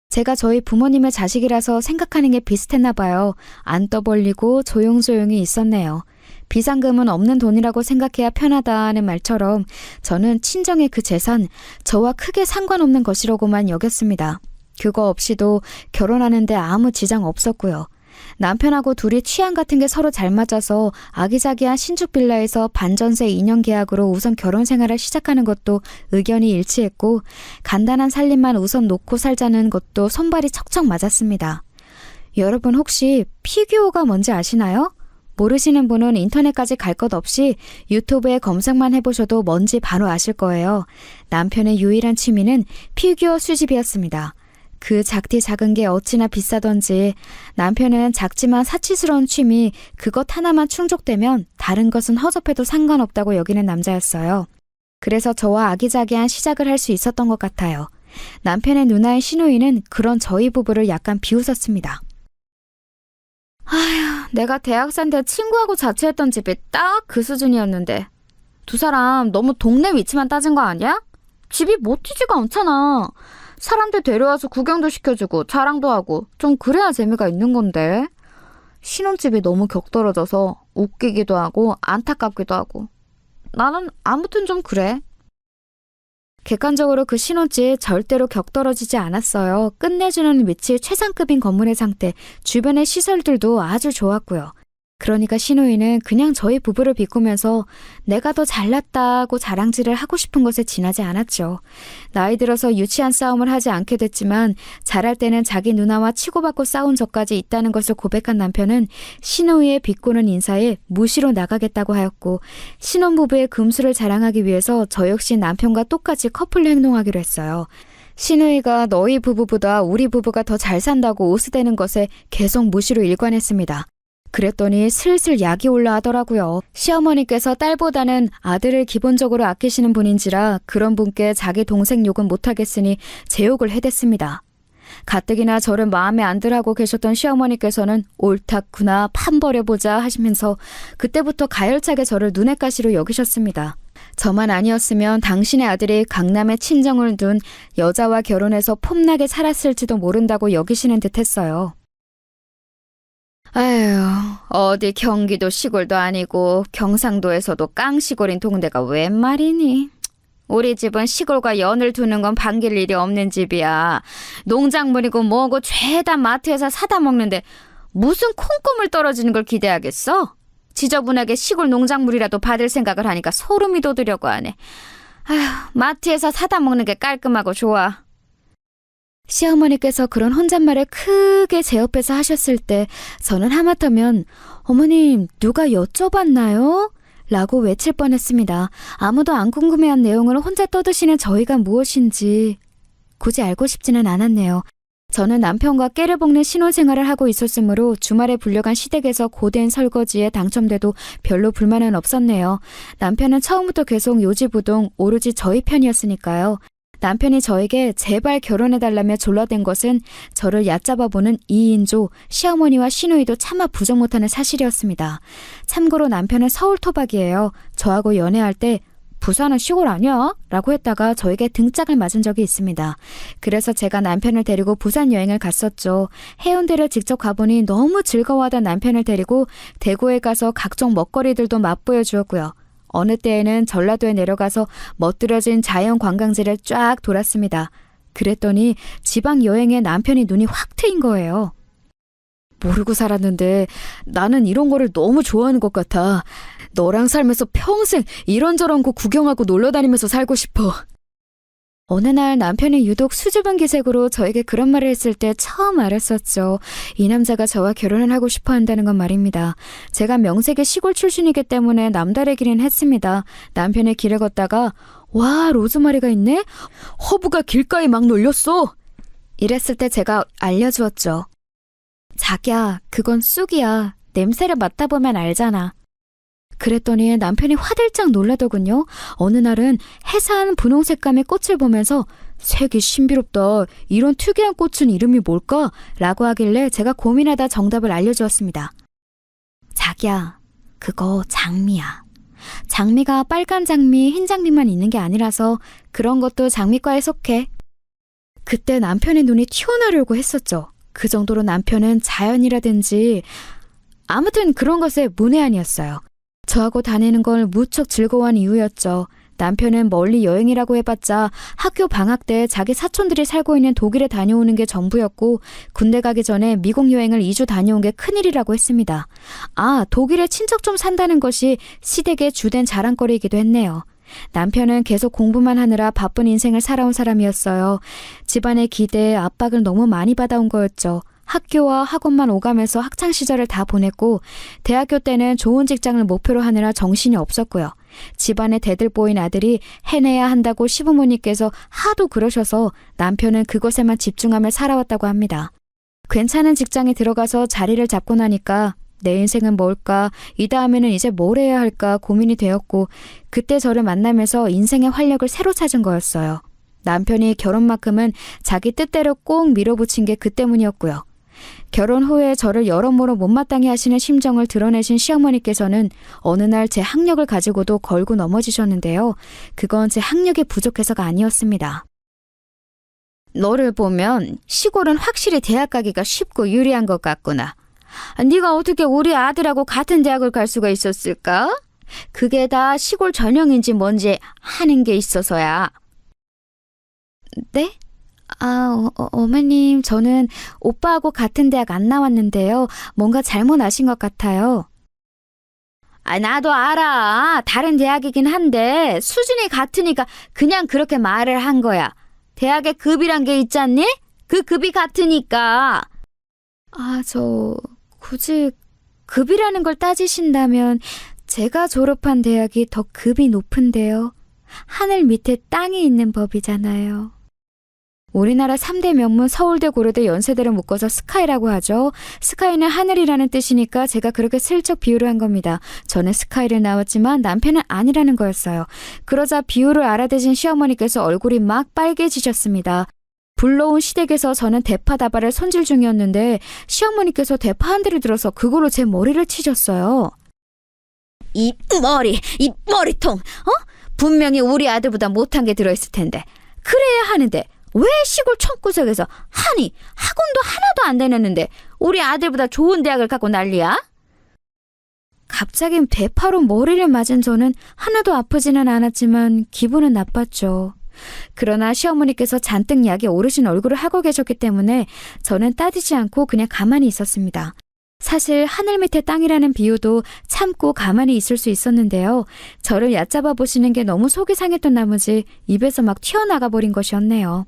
제가 저희 부모님의 자식이라서 생각하는 게 비슷했나 봐요. 안 떠벌리고 조용조용히 있었네요. 비상금은 없는 돈이라고 생각해야 편하다는 말처럼 저는 친정의 그 재산, 저와 크게 상관없는 것이라고만 여겼습니다. 그거 없이도 결혼하는데 아무 지장 없었고요. 남편하고 둘이 취향 같은 게 서로 잘 맞아서 아기자기한 신축 빌라에서 반전세 2년 계약으로 우선 결혼 생활을 시작하는 것도 의견이 일치했고 간단한 살림만 우선 놓고 살자는 것도 손발이 척척 맞았습니다. 여러분 혹시 피규어가 뭔지 아시나요? 모르시는 분은 인터넷까지 갈 것 없이 유튜브에 검색만 해보셔도 뭔지 바로 아실 거예요. 남편의 유일한 취미는 피규어 수집이었습니다. 그 작디 작은 게 어찌나 비싸던지 남편은 작지만 사치스러운 취미 그것 하나만 충족되면 다른 것은 허접해도 상관없다고 여기는 남자였어요. 그래서 저와 아기자기한 시작을 할 수 있었던 것 같아요. 남편의 누나의 시누이는 그런 저희 부부를 약간 비웃었습니다. 아휴, 내가 대학생 때 친구하고 자취했던 집이 딱 그 수준이었는데 두 사람 너무 동네 위치만 따진 거 아니야? 집이 멋지지가 않잖아. 사람들 데려와서 구경도 시켜주고 자랑도 하고 좀 그래야 재미가 있는 건데. 신혼집이 너무 격떨어져서 웃기기도 하고 안타깝기도 하고. 나는 아무튼 좀 그래. 객관적으로 그 신혼집 절대로 격떨어지지 않았어요. 끝내주는 위치 최상급인 건물의 상태, 주변의 시설들도 아주 좋았고요. 그러니까 신우이는 그냥 저희 부부를 비꾸면서 내가 더 잘났다고 자랑질을 하고 싶은 것에 지나지 않았죠. 나이 들어서 유치한 싸움을 하지 않게 됐지만 잘할 때는 자기 누나와 치고받고 싸운 적까지 있다는 것을 고백한 남편은 신우이의 비꼬는 인사에 무시로 나가겠다고 하였고, 신혼부부의 금수를 자랑하기 위해서 저 역시 남편과 똑같이 커플로 행동하기로 했어요. 신우이가 너희 부부보다 우리 부부가 더 잘 산다고 오스대는 것에 계속 무시로 일관했습니다. 그랬더니 슬슬 약이 올라하더라고요. 시어머니께서 딸보다는 아들을 기본적으로 아끼시는 분인지라 그런 분께 자기 동생 욕은 못하겠으니 제 욕을 해댔습니다. 가뜩이나 저를 마음에 안 들하고 계셨던 시어머니께서는 옳다구나 판버려보자 하시면서 그때부터 가열차게 저를 눈엣 가시로 여기셨습니다. 저만 아니었으면 당신의 아들이 강남에 친정을 둔 여자와 결혼해서 폼나게 살았을지도 모른다고 여기시는 듯 했어요. 아휴, 어디 경기도 시골도 아니고 경상도에서도 깡시골인 동네가 웬 말이니? 우리 집은 시골과 연을 두는 건 반길 일이 없는 집이야. 농작물이고 뭐고 죄다 마트에서 사다 먹는데 무슨 콩고물 떨어지는 걸 기대하겠어? 지저분하게 시골 농작물이라도 받을 생각을 하니까 소름이 돋으려고 하네. 아휴, 마트에서 사다 먹는 게 깔끔하고 좋아. 시어머니께서 그런 혼잣말을 크게 제 옆에서 하셨을 때 저는 하마터면 어머님 누가 여쭤봤나요? 라고 외칠 뻔했습니다. 아무도 안 궁금해한 내용을 혼자 떠드시는 저희가 무엇인지 굳이 알고 싶지는 않았네요. 저는 남편과 깨를 볶는 신혼생활을 하고 있었으므로 주말에 불려간 시댁에서 고된 설거지에 당첨돼도 별로 불만은 없었네요. 남편은 처음부터 계속 요지부동 오로지 저희 편이었으니까요. 남편이 저에게 제발 결혼해달라며 졸라댄 것은 저를 얕잡아보는 이인조, 시어머니와 시누이도 차마 부정 못하는 사실이었습니다. 참고로 남편은 서울 토박이에요. 저하고 연애할 때 부산은 시골 아니야? 라고 했다가 저에게 등짝을 맞은 적이 있습니다. 그래서 제가 남편을 데리고 부산 여행을 갔었죠. 해운대를 직접 가보니 너무 즐거워하던 남편을 데리고 대구에 가서 각종 먹거리들도 맛보여 주었고요. 어느 때에는 전라도에 내려가서 멋들어진 자연 관광지를 쫙 돌았습니다. 그랬더니 지방 여행에 남편이 눈이 확 트인 거예요. 모르고 살았는데 나는 이런 거를 너무 좋아하는 것 같아. 너랑 살면서 평생 이런저런 곳 구경하고 놀러다니면서 살고 싶어. 어느 날 남편이 유독 수줍은 기색으로 저에게 그런 말을 했을 때 처음 알았었죠. 이 남자가 저와 결혼을 하고 싶어 한다는 건 말입니다. 제가 명색의 시골 출신이기 때문에 남다르기는 했습니다. 남편의 길을 걷다가 와, 로즈마리가 있네? 허브가 길가에 막 놀렸어. 이랬을 때 제가 알려주었죠. 자기야, 그건 쑥이야. 냄새를 맡아보면 알잖아. 그랬더니 남편이 화들짝 놀라더군요. 어느 날은 해산 분홍 색감의 꽃을 보면서 색이 신비롭다. 이런 특이한 꽃은 이름이 뭘까? 라고 하길래 제가 고민하다 정답을 알려주었습니다. 자기야, 그거 장미야. 장미가 빨간 장미, 흰 장미만 있는 게 아니라서 그런 것도 장미과에 속해. 그때 남편의 눈이 튀어나오려고 했었죠. 그 정도로 남편은 자연이라든지 아무튼 그런 것에 문외한이었어요. 저하고 다니는 걸 무척 즐거워한 이유였죠. 남편은 멀리 여행이라고 해봤자 학교 방학 때 자기 사촌들이 살고 있는 독일에 다녀오는 게 전부였고 군대 가기 전에 미국 여행을 2주 다녀온 게 큰일이라고 했습니다. 아, 독일에 친척 좀 산다는 것이 시댁의 주된 자랑거리이기도 했네요. 남편은 계속 공부만 하느라 바쁜 인생을 살아온 사람이었어요. 집안의 기대에 압박을 너무 많이 받아온 거였죠. 학교와 학원만 오가면서 학창시절을 다 보냈고 대학교 때는 좋은 직장을 목표로 하느라 정신이 없었고요. 집안에 대들보인 아들이 해내야 한다고 시부모님께서 하도 그러셔서 남편은 그것에만 집중하며 살아왔다고 합니다. 괜찮은 직장에 들어가서 자리를 잡고 나니까 내 인생은 뭘까? 이 다음에는 이제 뭘 해야 할까 고민이 되었고 그때 저를 만나면서 인생의 활력을 새로 찾은 거였어요. 남편이 결혼만큼은 자기 뜻대로 꼭 밀어붙인 게 그 때문이었고요. 결혼 후에 저를 여러모로 못마땅해 하시는 심정을 드러내신 시어머니께서는 어느 날 제 학력을 가지고도 걸고 넘어지셨는데요. 그건 제 학력이 부족해서가 아니었습니다. 너를 보면 시골은 확실히 대학 가기가 쉽고 유리한 것 같구나. 네가 어떻게 우리 아들하고 같은 대학을 갈 수가 있었을까? 그게 다 시골 전형인지 뭔지 하는 게 있어서야. 네? 어머님, 저는 오빠하고 같은 대학 안 나왔는데요. 뭔가 잘못 아신 것 같아요. 나도 알아. 다른 대학이긴 한데 수준이 같으니까 그냥 그렇게 말을 한 거야. 대학에 급이란 게 있잖니? 그 급이 같으니까. 굳이 급이라는 걸 따지신다면 제가 졸업한 대학이 더 급이 높은데요. 하늘 밑에 땅이 있는 법이잖아요. 우리나라 3대 명문 서울대, 고려대, 연세대를 묶어서 스카이라고 하죠. 스카이는 하늘이라는 뜻이니까 제가 그렇게 슬쩍 비유를 한 겁니다. 저는 스카이를 나왔지만 남편은 아니라는 거였어요. 그러자 비유를 알아대신 시어머니께서 얼굴이 막 빨개지셨습니다. 불러온 시댁에서 저는 대파다발을 손질 중이었는데 시어머니께서 대파 한 대를 들어서 그걸로 제 머리를 치셨어요. 이 머리통, 분명히 우리 아들보다 못한 게 들어있을 텐데. 그래야 하는데 왜 시골 촌구석에서 학원도 하나도 안 다녔는데 우리 아들보다 좋은 대학을 가고 난리야? 갑자기 대파로 머리를 맞은 저는 하나도 아프지는 않았지만 기분은 나빴죠. 그러나 시어머니께서 잔뜩 약이 오르신 얼굴을 하고 계셨기 때문에 저는 따지지 않고 그냥 가만히 있었습니다. 사실 하늘 밑에 땅이라는 비유도 참고 가만히 있을 수 있었는데요. 저를 얕잡아 보시는 게 너무 속이 상했던 나머지 입에서 막 튀어나가 버린 것이었네요.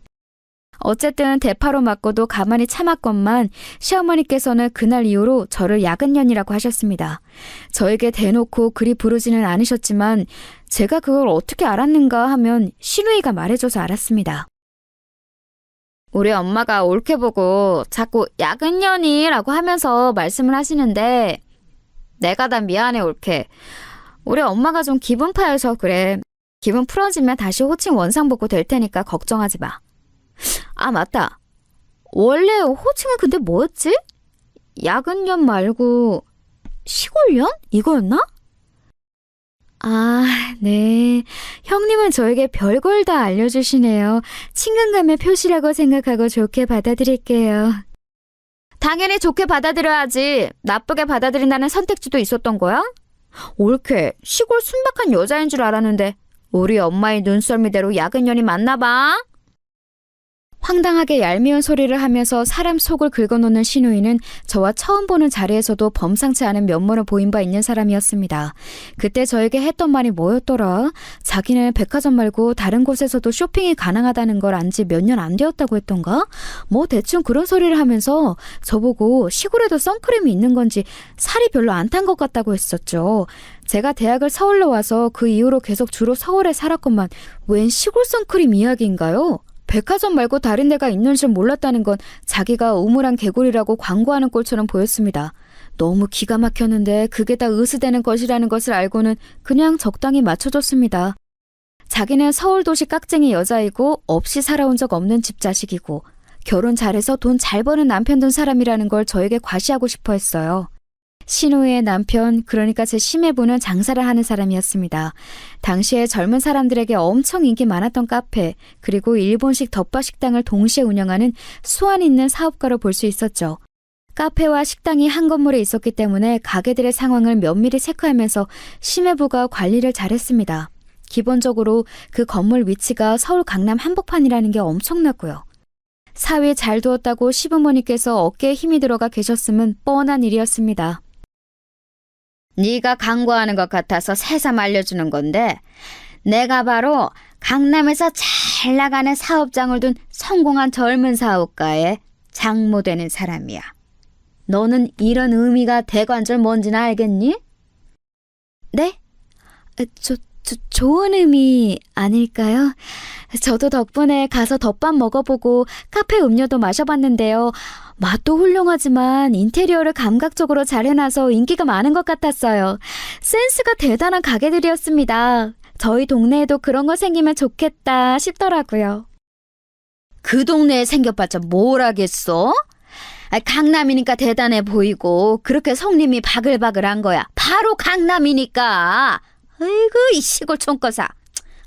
어쨌든 대파로 맞고도 가만히 참았건만 시어머니께서는 그날 이후로 저를 야근년이라고 하셨습니다. 저에게 대놓고 그리 부르지는 않으셨지만 제가 그걸 어떻게 알았는가 하면 시누이가 말해줘서 알았습니다. 우리 엄마가 옳게 보고 자꾸 야근년이라고 하면서 말씀을 하시는데 내가 다 미안해 옳게. 우리 엄마가 좀 기분 파여서 그래. 기분 풀어지면 다시 호칭 원상복구 될 테니까 걱정하지 마. 맞다. 원래 호칭은 근데 뭐였지? 야근년 말고 시골년? 이거였나? 네. 형님은 저에게 별걸 다 알려주시네요. 친근감의 표시라고 생각하고 좋게 받아들일게요. 당연히 좋게 받아들여야지. 나쁘게 받아들인다는 선택지도 있었던 거야? 옳게 시골 순박한 여자인 줄 알았는데 우리 엄마의 눈썰미대로 야근년이 맞나 봐. 황당하게 얄미운 소리를 하면서 사람 속을 긁어놓는 시누이는 저와 처음 보는 자리에서도 범상치 않은 면모를 보인 바 있는 사람이었습니다. 그때 저에게 했던 말이 뭐였더라? 자기는 백화점 말고 다른 곳에서도 쇼핑이 가능하다는 걸 안 지 몇 년 안 되었다고 했던가? 뭐 대충 그런 소리를 하면서 저보고 시골에도 선크림이 있는 건지 살이 별로 안 탄 것 같다고 했었죠. 제가 대학을 서울로 와서 그 이후로 계속 주로 서울에 살았건만 웬 시골 선크림 이야기인가요? 백화점 말고 다른 데가 있는 줄 몰랐다는 건 자기가 우물안 개구리라고 광고하는 꼴처럼 보였습니다. 너무 기가 막혔는데 그게 다 의스대는 것이라는 것을 알고는 그냥 적당히 맞춰줬습니다. 자기는 서울도시 깍쟁이 여자이고 없이 살아온 적 없는 집 자식이고 결혼 잘해서 돈 잘 버는 남편 둔 사람이라는 걸 저에게 과시하고 싶어 했어요. 시누이의 남편, 그러니까 제 시매부는 장사를 하는 사람이었습니다. 당시에 젊은 사람들에게 엄청 인기 많았던 카페, 그리고 일본식 덮밥 식당을 동시에 운영하는 수완 있는 사업가로 볼 수 있었죠. 카페와 식당이 한 건물에 있었기 때문에 가게들의 상황을 면밀히 체크하면서 시매부가 관리를 잘했습니다. 기본적으로 그 건물 위치가 서울 강남 한복판이라는 게 엄청났고요. 사위 잘 두었다고 시부모님께서 어깨에 힘이 들어가 계셨음은 뻔한 일이었습니다. 네가 광고하는 것 같아서 새삼 알려주는 건데 내가 바로 강남에서 잘 나가는 사업장을 둔 성공한 젊은 사업가의 장모 되는 사람이야. 너는 이런 의미가 대관절 뭔지는 알겠니? 네? 좋은 의미 아닐까요? 저도 덕분에 가서 덮밥 먹어보고 카페 음료도 마셔봤는데요. 맛도 훌륭하지만 인테리어를 감각적으로 잘 해놔서 인기가 많은 것 같았어요. 센스가 대단한 가게들이었습니다. 저희 동네에도 그런 거 생기면 좋겠다 싶더라고요. 그 동네에 생겨봤자 뭘 하겠어? 강남이니까 대단해 보이고 그렇게 손님이 바글바글한 거야. 바로 강남이니까. 아이고 이 시골 촌거사.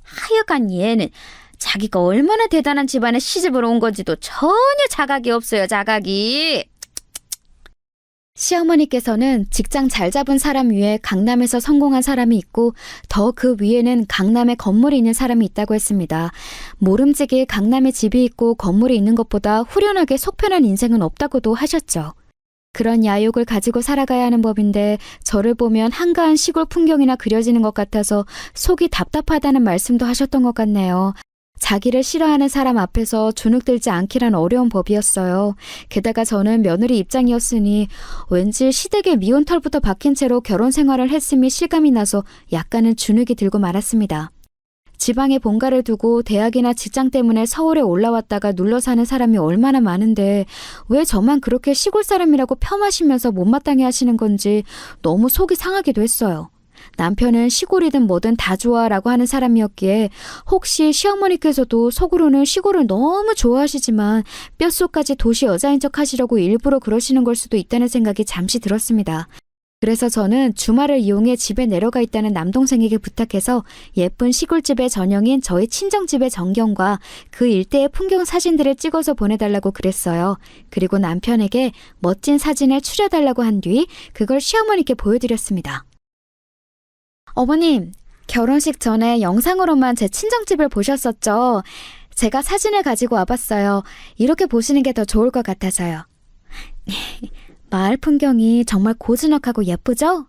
하여간 얘는 자기가 얼마나 대단한 집안에 시집을 온 건지도 전혀 자각이 없어요, 자각이. 시어머니께서는 직장 잘 잡은 사람 위에 강남에서 성공한 사람이 있고 더 그 위에는 강남에 건물이 있는 사람이 있다고 했습니다. 모름지기 강남에 집이 있고 건물이 있는 것보다 후련하게 속편한 인생은 없다고도 하셨죠. 그런 야욕을 가지고 살아가야 하는 법인데 저를 보면 한가한 시골 풍경이나 그려지는 것 같아서 속이 답답하다는 말씀도 하셨던 것 같네요. 자기를 싫어하는 사람 앞에서 주눅들지 않기란 어려운 법이었어요. 게다가 저는 며느리 입장이었으니 왠지 시댁에 미운 털부터 박힌 채로 결혼 생활을 했음이 실감이 나서 약간은 주눅이 들고 말았습니다. 지방에 본가를 두고 대학이나 직장 때문에 서울에 올라왔다가 눌러 사는 사람이 얼마나 많은데 왜 저만 그렇게 시골 사람이라고 폄하시면서 못마땅해 하시는 건지 너무 속이 상하기도 했어요. 남편은 시골이든 뭐든 다 좋아라고 하는 사람이었기에 혹시 시어머니께서도 속으로는 시골을 너무 좋아하시지만 뼛속까지 도시 여자인 척 하시려고 일부러 그러시는 걸 수도 있다는 생각이 잠시 들었습니다. 그래서 저는 주말을 이용해 집에 내려가 있다는 남동생에게 부탁해서 예쁜 시골집의 전형인 저희 친정집의 전경과 그 일대의 풍경 사진들을 찍어서 보내달라고 그랬어요. 그리고 남편에게 멋진 사진을 추려달라고 한 뒤 그걸 시어머니께 보여드렸습니다. 어머님, 결혼식 전에 영상으로만 제 친정집을 보셨었죠? 제가 사진을 가지고 와봤어요. 이렇게 보시는 게 더 좋을 것 같아서요. 마을 풍경이 정말 고즈넉하고 예쁘죠?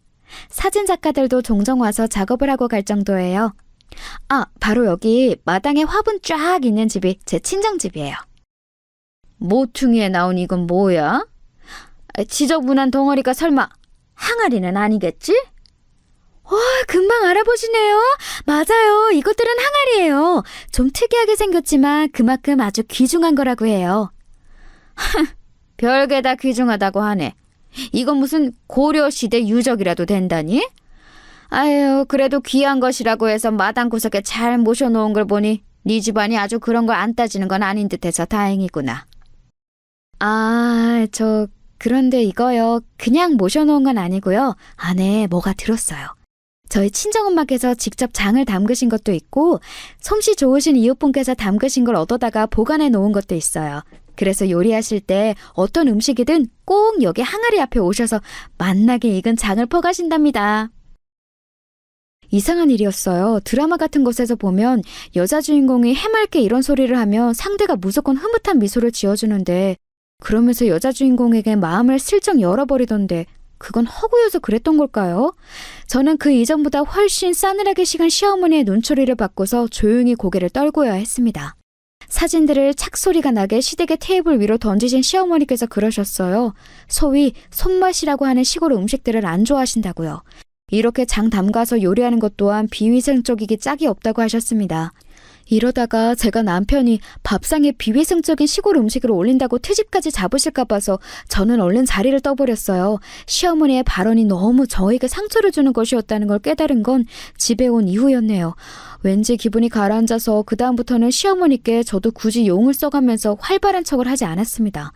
사진 작가들도 종종 와서 작업을 하고 갈 정도예요. 아, 바로 여기 마당에 화분 쫙 있는 집이 제 친정집이에요. 모퉁이에 나온 이건 뭐야? 지저분한 덩어리가 설마 항아리는 아니겠지? 와, 금방 알아보시네요. 맞아요. 이것들은 항아리예요. 좀 특이하게 생겼지만 그만큼 아주 귀중한 거라고 해요. 별게 다 귀중하다고 하네. 이건 무슨 고려시대 유적이라도 된다니? 아유, 그래도 귀한 것이라고 해서 마당 구석에 잘 모셔놓은 걸 보니 네 집안이 아주 그런 걸 안 따지는 건 아닌 듯해서 다행이구나. 아, 그런데 이거요. 그냥 모셔놓은 건 아니고요. 안에 뭐가 들었어요. 저희 친정엄마께서 직접 장을 담그신 것도 있고 솜씨 좋으신 이웃분께서 담그신 걸 얻어다가 보관해 놓은 것도 있어요. 그래서 요리하실 때 어떤 음식이든 꼭 여기 항아리 앞에 오셔서 맛나게 익은 장을 퍼가신답니다. 이상한 일이었어요. 드라마 같은 곳에서 보면 여자 주인공이 해맑게 이런 소리를 하면 상대가 무조건 흐뭇한 미소를 지어주는데 그러면서 여자 주인공에게 마음을 슬쩍 열어버리던데 그건 허구여서 그랬던 걸까요? 저는 그 이전보다 훨씬 싸늘하게 식은 시어머니의 눈초리를 받고서 조용히 고개를 떨고야 했습니다. 사진들을 착소리가 나게 시댁의 테이블 위로 던지신 시어머니께서 그러셨어요. 소위 손맛이라고 하는 시골 음식들을 안 좋아하신다고요. 이렇게 장 담가서 요리하는 것 또한 비위생적이기 짝이 없다고 하셨습니다. 이러다가 제가 남편이 밥상에 비위생적인 시골 음식을 올린다고 트집까지 잡으실까 봐서 저는 얼른 자리를 떠버렸어요. 시어머니의 발언이 너무 저에게 상처를 주는 것이었다는 걸 깨달은 건 집에 온 이후였네요. 왠지 기분이 가라앉아서 그다음부터는 시어머니께 저도 굳이 용을 써가면서 활발한 척을 하지 않았습니다.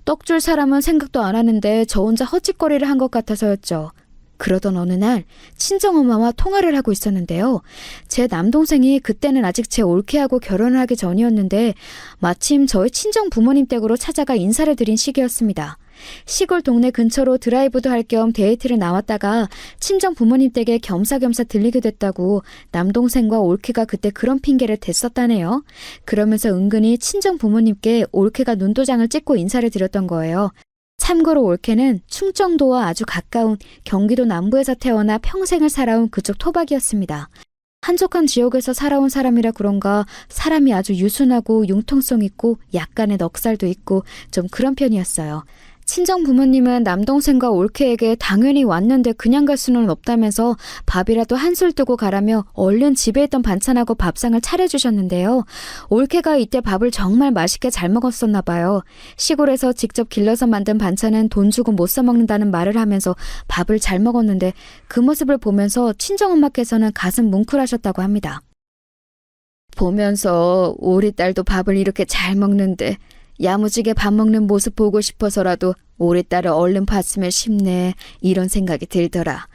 떡줄 사람은 생각도 안 하는데 저 혼자 헛짓거리를 한 것 같아서였죠. 그러던 어느 날 친정엄마와 통화를 하고 있었는데요. 제 남동생이 그때는 아직 제 올케하고 결혼을 하기 전이었는데 마침 저희 친정 부모님 댁으로 찾아가 인사를 드린 시기였습니다. 시골 동네 근처로 드라이브도 할 겸 데이트를 나왔다가 친정 부모님 댁에 겸사겸사 들리게 됐다고 남동생과 올케가 그때 그런 핑계를 댔었다네요. 그러면서 은근히 친정 부모님께 올케가 눈도장을 찍고 인사를 드렸던 거예요. 참고로 올케는 충청도와 아주 가까운 경기도 남부에서 태어나 평생을 살아온 그쪽 토박이었습니다. 한적한 지역에서 살아온 사람이라 그런가 사람이 아주 유순하고 융통성 있고 약간의 넉살도 있고 좀 그런 편이었어요. 친정 부모님은 남동생과 올케에게 당연히 왔는데 그냥 갈 수는 없다면서 밥이라도 한술 뜨고 가라며 얼른 집에 있던 반찬하고 밥상을 차려주셨는데요. 올케가 이때 밥을 정말 맛있게 잘 먹었었나 봐요. 시골에서 직접 길러서 만든 반찬은 돈 주고 못 사 먹는다는 말을 하면서 밥을 잘 먹었는데 그 모습을 보면서 친정엄마께서는 가슴 뭉클하셨다고 합니다. 보면서 우리 딸도 밥을 이렇게 잘 먹는데 야무지게 밥 먹는 모습 보고 싶어서라도 우리 딸을 얼른 봤으면 싶네 이런 생각이 들더라.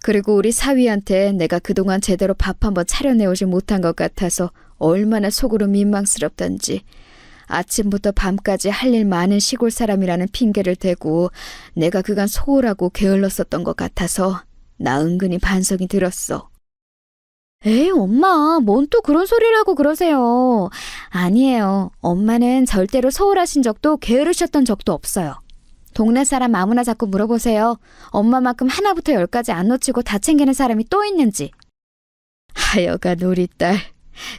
그리고 우리 사위한테 내가 그동안 제대로 밥 한번 차려내오지 못한 것 같아서 얼마나 속으로 민망스럽던지. 아침부터 밤까지 할 일 많은 시골 사람이라는 핑계를 대고 내가 그간 소홀하고 게을렀었던 것 같아서 나 은근히 반성이 들었어. 에이, 엄마, 뭔 또 그런 소리를 하고 그러세요. 아니에요. 엄마는 절대로 소홀하신 적도 게으르셨던 적도 없어요. 동네 사람 아무나 자꾸 물어보세요. 엄마만큼 하나부터 열까지 안 놓치고 다 챙기는 사람이 또 있는지. 하여간 우리 딸,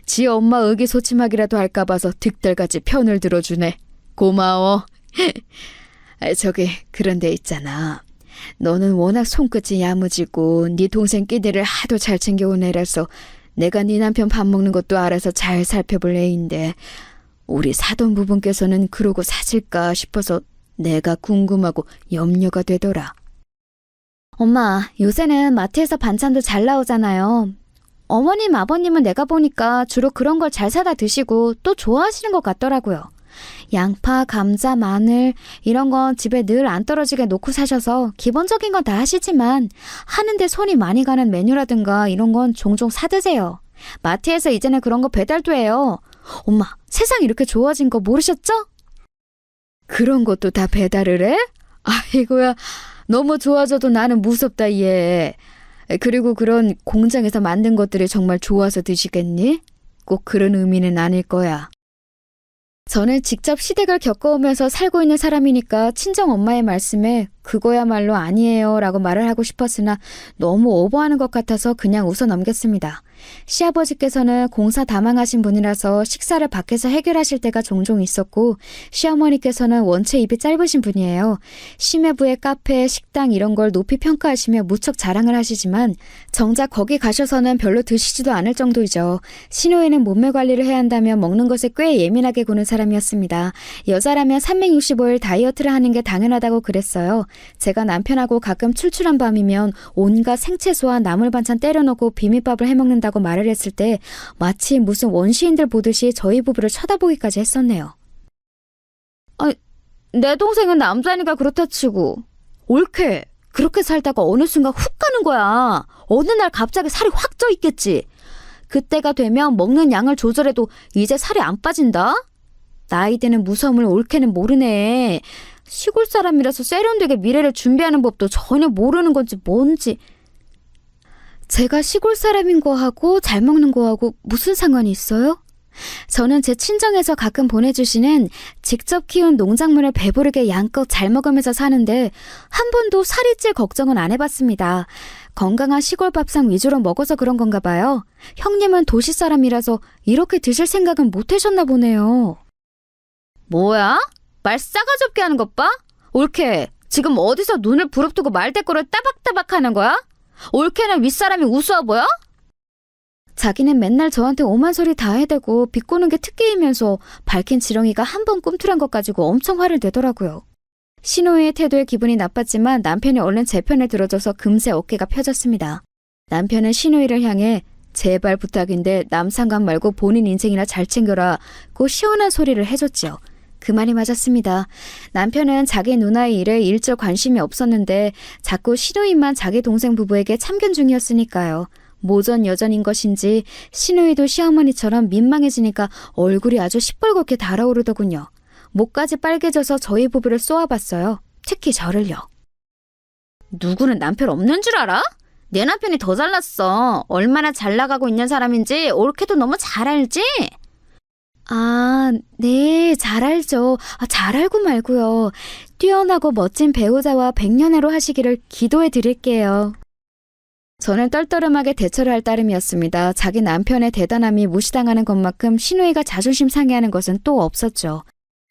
지 엄마 의기소침하기라도 할까 봐서 득달같이 편을 들어주네. 고마워. 저기 그런데 있잖아. 너는 워낙 손끝이 야무지고 네 동생 끼들을 하도 잘 챙겨온 애라서 내가 네 남편 밥 먹는 것도 알아서 잘 살펴볼 애인데 우리 사돈 부분께서는 그러고 사실까 싶어서 내가 궁금하고 염려가 되더라. 엄마, 요새는 마트에서 반찬도 잘 나오잖아요. 어머님, 아버님은 내가 보니까 주로 그런 걸 잘 사다 드시고 또 좋아하시는 것 같더라고요. 양파, 감자, 마늘 이런 건 집에 늘 안 떨어지게 놓고 사셔서 기본적인 건 다 하시지만 하는데 손이 많이 가는 메뉴라든가 이런 건 종종 사드세요. 마트에서 이제는 그런 거 배달도 해요. 엄마, 세상 이렇게 좋아진 거 모르셨죠? 그런 것도 다 배달을 해? 아이고야, 너무 좋아져도 나는 무섭다 얘. 그리고 그런 공장에서 만든 것들이 정말 좋아서 드시겠니? 꼭 그런 의미는 아닐 거야. 저는 직접 시댁을 겪어오면서 살고 있는 사람이니까 친정 엄마의 말씀에 그거야말로 아니에요 라고 말을 하고 싶었으나 너무 오버하는 것 같아서 그냥 웃어 넘겼습니다. 시아버지께서는 공사 다망하신 분이라서 식사를 밖에서 해결하실 때가 종종 있었고 시어머니께서는 원체 입이 짧으신 분이에요. 심해부의 카페, 식당 이런 걸 높이 평가하시며 무척 자랑을 하시지만 정작 거기 가셔서는 별로 드시지도 않을 정도이죠. 신호에는 몸매 관리를 해야 한다며 먹는 것에 꽤 예민하게 구는 사람이었습니다. 여자라면 365일 다이어트를 하는 게 당연하다고 그랬어요. 제가 남편하고 가끔 출출한 밤이면 온갖 생채소와 나물 반찬 때려넣고 비빔밥을 해먹는다고 말을 했을 때 마치 무슨 원시인들 보듯이 저희 부부를 쳐다보기까지 했었네요. 내 동생은 남자니까 그렇다 치고 옳게 그렇게 살다가 어느 순간 훅 가는 거야. 어느 날 갑자기 살이 확 쪄 있겠지. 그때가 되면 먹는 양을 조절해도 이제 살이 안 빠진다? 나이 드는 무서움을 옳게는 모르네. 시골 사람이라서 세련되게 미래를 준비하는 법도 전혀 모르는 건지 뭔지. 제가 시골 사람인 거하고 잘 먹는 거하고 무슨 상관이 있어요? 저는 제 친정에서 가끔 보내주시는 직접 키운 농작물을 배부르게 양껏 잘 먹으면서 사는데 한 번도 살이 찔 걱정은 안 해봤습니다. 건강한 시골 밥상 위주로 먹어서 그런 건가 봐요. 형님은 도시 사람이라서 이렇게 드실 생각은 못 하셨나 보네요. 뭐야? 말 싸가지 없게 하는 것 봐? 옳게 지금 어디서 눈을 부릅뜨고 말대꾸를 따박따박 하는 거야? 옳게는 윗사람이 우스워 보여? 자기는 맨날 저한테 오만 소리 다 해대고 비꼬는 게 특기이면서 밝힌 지렁이가 한 번 꿈틀한 것 가지고 엄청 화를 내더라고요. 신호의 태도에 기분이 나빴지만 남편이 얼른 제 편을 들어줘서 금세 어깨가 펴졌습니다. 남편은 신호이를 향해 제발 부탁인데 남 상관 말고 본인 인생이나 잘 챙겨라고 시원한 소리를 해줬지요. 그 말이 맞았습니다. 남편은 자기 누나의 일에 일절 관심이 없었는데 자꾸 신우이만 자기 동생 부부에게 참견 중이었으니까요. 모전 여전인 것인지 신우이도 시어머니처럼 민망해지니까 얼굴이 아주 시뻘겋게 달아오르더군요. 목까지 빨개져서 저희 부부를 쏘아봤어요. 특히 저를요. 누구는 남편 없는 줄 알아? 내 남편이 더 잘났어. 얼마나 잘 나가고 있는 사람인지 옳게도 너무 잘 알지? 아, 네, 잘 알죠. 잘 알고 말고요. 뛰어나고 멋진 배우자와 백년해로 하시기를 기도해 드릴게요. 저는 떨떠름하게 대처를 할 따름이었습니다. 자기 남편의 대단함이 무시당하는 것만큼 신우이가 자존심 상해하는 것은 또 없었죠.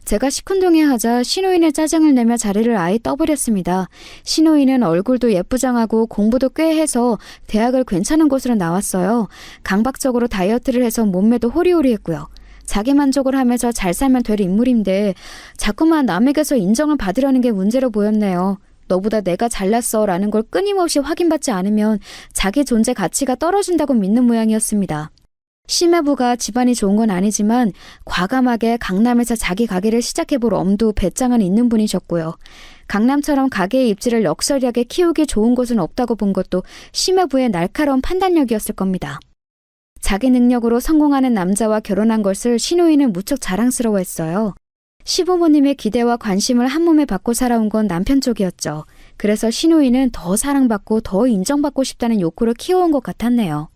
제가 시큰둥해하자 신우이는 짜증을 내며 자리를 아예 떠버렸습니다. 신우이는 얼굴도 예쁘장하고 공부도 꽤 해서 대학을 괜찮은 곳으로 나왔어요. 강박적으로 다이어트를 해서 몸매도 호리호리했고요. 자기 만족을 하면서 잘 살면 될 인물인데 자꾸만 남에게서 인정을 받으려는 게 문제로 보였네요. 너보다 내가 잘났어 라는 걸 끊임없이 확인받지 않으면 자기 존재 가치가 떨어진다고 믿는 모양이었습니다. 심해부가 집안이 좋은 건 아니지만 과감하게 강남에서 자기 가게를 시작해볼 엄두 배짱은 있는 분이셨고요. 강남처럼 가게의 입지를 럭셔리하게 키우기 좋은 곳은 없다고 본 것도 심해부의 날카로운 판단력이었을 겁니다. 자기 능력으로 성공하는 남자와 결혼한 것을 시누이는 무척 자랑스러워했어요. 시부모님의 기대와 관심을 한몸에 받고 살아온 건 남편 쪽이었죠. 그래서 시누이는 더 사랑받고 더 인정받고 싶다는 욕구를 키워온 것 같았네요.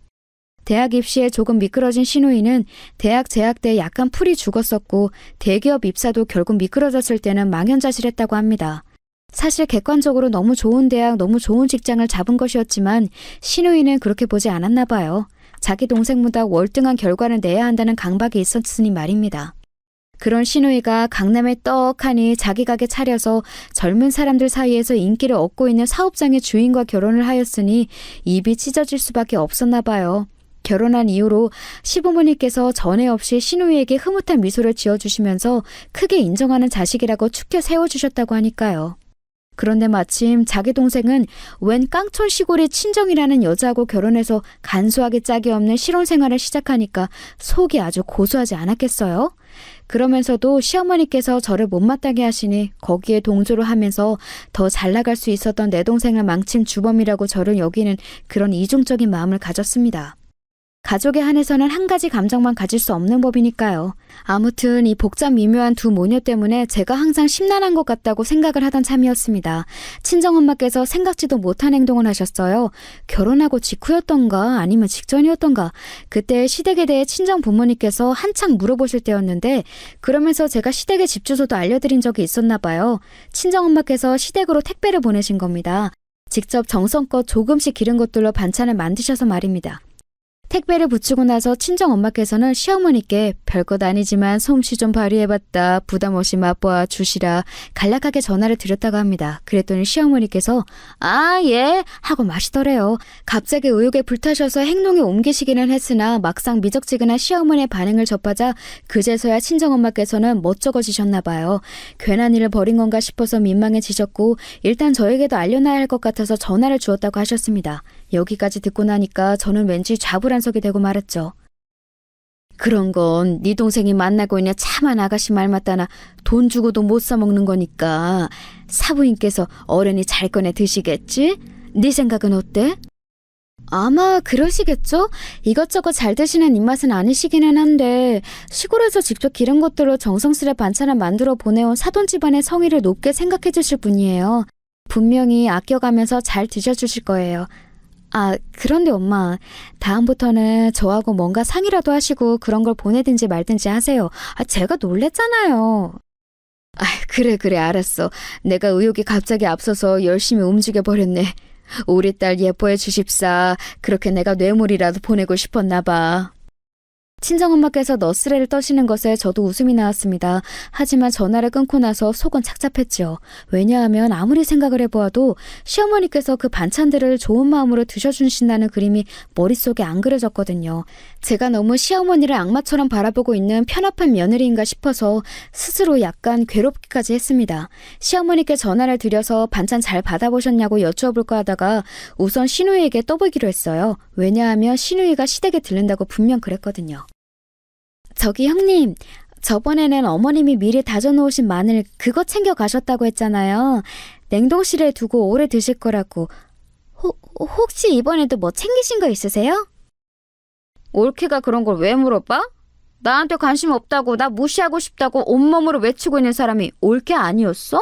대학 입시에 조금 미끄러진 시누이는 대학 재학 때 약간 풀이 죽었었고 대기업 입사도 결국 미끄러졌을 때는 망연자실했다고 합니다. 사실 객관적으로 너무 좋은 대학, 너무 좋은 직장을 잡은 것이었지만 시누이는 그렇게 보지 않았나 봐요. 자기 동생보다 월등한 결과를 내야 한다는 강박이 있었으니 말입니다. 그런 시누이가 강남에 떡하니 자기 가게 차려서 젊은 사람들 사이에서 인기를 얻고 있는 사업장의 주인과 결혼을 하였으니 입이 찢어질 수밖에 없었나 봐요. 결혼한 이후로 시부모님께서 전에 없이 시누이에게 흐뭇한 미소를 지어주시면서 크게 인정하는 자식이라고 축켜 세워주셨다고 하니까요. 그런데 마침 자기 동생은 웬 깡촌 시골의 친정이라는 여자하고 결혼해서 간소하게 짝이 없는 실혼 생활을 시작하니까 속이 아주 고소하지 않았겠어요? 그러면서도 시어머니께서 저를 못마땅해 하시니 거기에 동조를 하면서 더 잘 나갈 수 있었던 내 동생을 망친 주범이라고 저를 여기는 그런 이중적인 마음을 가졌습니다. 가족에 한해서는 한 가지 감정만 가질 수 없는 법이니까요. 아무튼 이 복잡 미묘한 두 모녀 때문에 제가 항상 심란한 것 같다고 생각을 하던 참이었습니다. 친정엄마께서 생각지도 못한 행동을 하셨어요. 결혼하고 직후였던가 아니면 직전이었던가 그때 시댁에 대해 친정 부모님께서 한창 물어보실 때였는데 그러면서 제가 시댁의 집 주소도 알려드린 적이 있었나 봐요. 친정엄마께서 시댁으로 택배를 보내신 겁니다. 직접 정성껏 조금씩 기른 것들로 반찬을 만드셔서 말입니다. 택배를 붙이고 나서 친정엄마께서는 시어머니께 별것 아니지만 솜씨 좀 발휘해봤다. 부담 없이 맛보아 주시라. 간략하게 전화를 드렸다고 합니다. 그랬더니 시어머니께서 아, 예 하고 마시더래요. 갑자기 의욕에 불타셔서 행동에 옮기시기는 했으나 막상 미적지근한 시어머니의 반응을 접하자 그제서야 친정엄마께서는 멋쩍어지셨나 봐요. 괜한 일을 벌인 건가 싶어서 민망해지셨고 일단 저에게도 알려놔야 할 것 같아서 전화를 주었다고 하셨습니다. 여기까지 듣고 나니까 저는 왠지 좌불안석이 되고 말았죠. 그런 건 네 동생이 만나고 있는 참한 아가씨 말 맞다나 돈 주고도 못 사먹는 거니까 사부인께서 어른이 잘 꺼내 드시겠지? 네 생각은 어때? 아마 그러시겠죠? 이것저것 잘 드시는 입맛은 아니시기는 한데 시골에서 직접 기른 것들로 정성스레 반찬을 만들어 보내온 사돈 집안의 성의를 높게 생각해 주실 분이에요. 분명히 아껴가면서 잘 드셔주실 거예요. 아, 그런데 엄마, 다음부터는 저하고 뭔가 상의라도 하시고 그런 걸 보내든지 말든지 하세요. 아, 제가 놀랬잖아요. 아, 그래, 알았어. 내가 의욕이 갑자기 앞서서 열심히 움직여버렸네. 우리 딸 예뻐해 주십사. 그렇게 내가 뇌물이라도 보내고 싶었나 봐. 친정엄마께서 너스레를 떠시는 것에 저도 웃음이 나왔습니다. 하지만 전화를 끊고 나서 속은 착잡했죠. 왜냐하면 아무리 생각을 해보아도 시어머니께서 그 반찬들을 좋은 마음으로 드셔주신다는 그림이 머릿속에 안 그려졌거든요. 제가 너무 시어머니를 악마처럼 바라보고 있는 편협한 며느리인가 싶어서 스스로 약간 괴롭기까지 했습니다. 시어머니께 전화를 드려서 반찬 잘 받아보셨냐고 여쭈어볼까 하다가 우선 시누이에게 떠보기로 했어요. 왜냐하면 시누이가 시댁에 들른다고 분명 그랬거든요. 저기 형님, 저번에는 어머님이 미리 다져놓으신 마늘 그거 챙겨 가셨다고 했잖아요. 냉동실에 두고 오래 드실 거라고. 혹시 이번에도 뭐 챙기신 거 있으세요? 올케가 그런 걸 왜 물어봐? 나한테 관심 없다고 나 무시하고 싶다고 온몸으로 외치고 있는 사람이 올케 아니었어?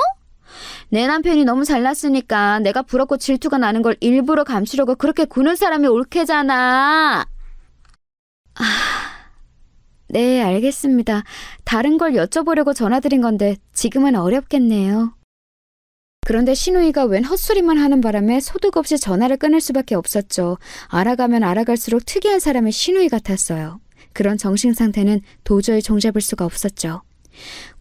내 남편이 너무 잘났으니까 내가 부럽고 질투가 나는 걸 일부러 감추려고 그렇게 구는 사람이 올케잖아. 네, 알겠습니다. 다른 걸 여쭤보려고 전화드린 건데 지금은 어렵겠네요. 그런데 시누이가 웬 헛소리만 하는 바람에 소득 없이 전화를 끊을 수밖에 없었죠. 알아가면 알아갈수록 특이한 사람의 시누이 같았어요. 그런 정신 상태는 도저히 종잡을 수가 없었죠.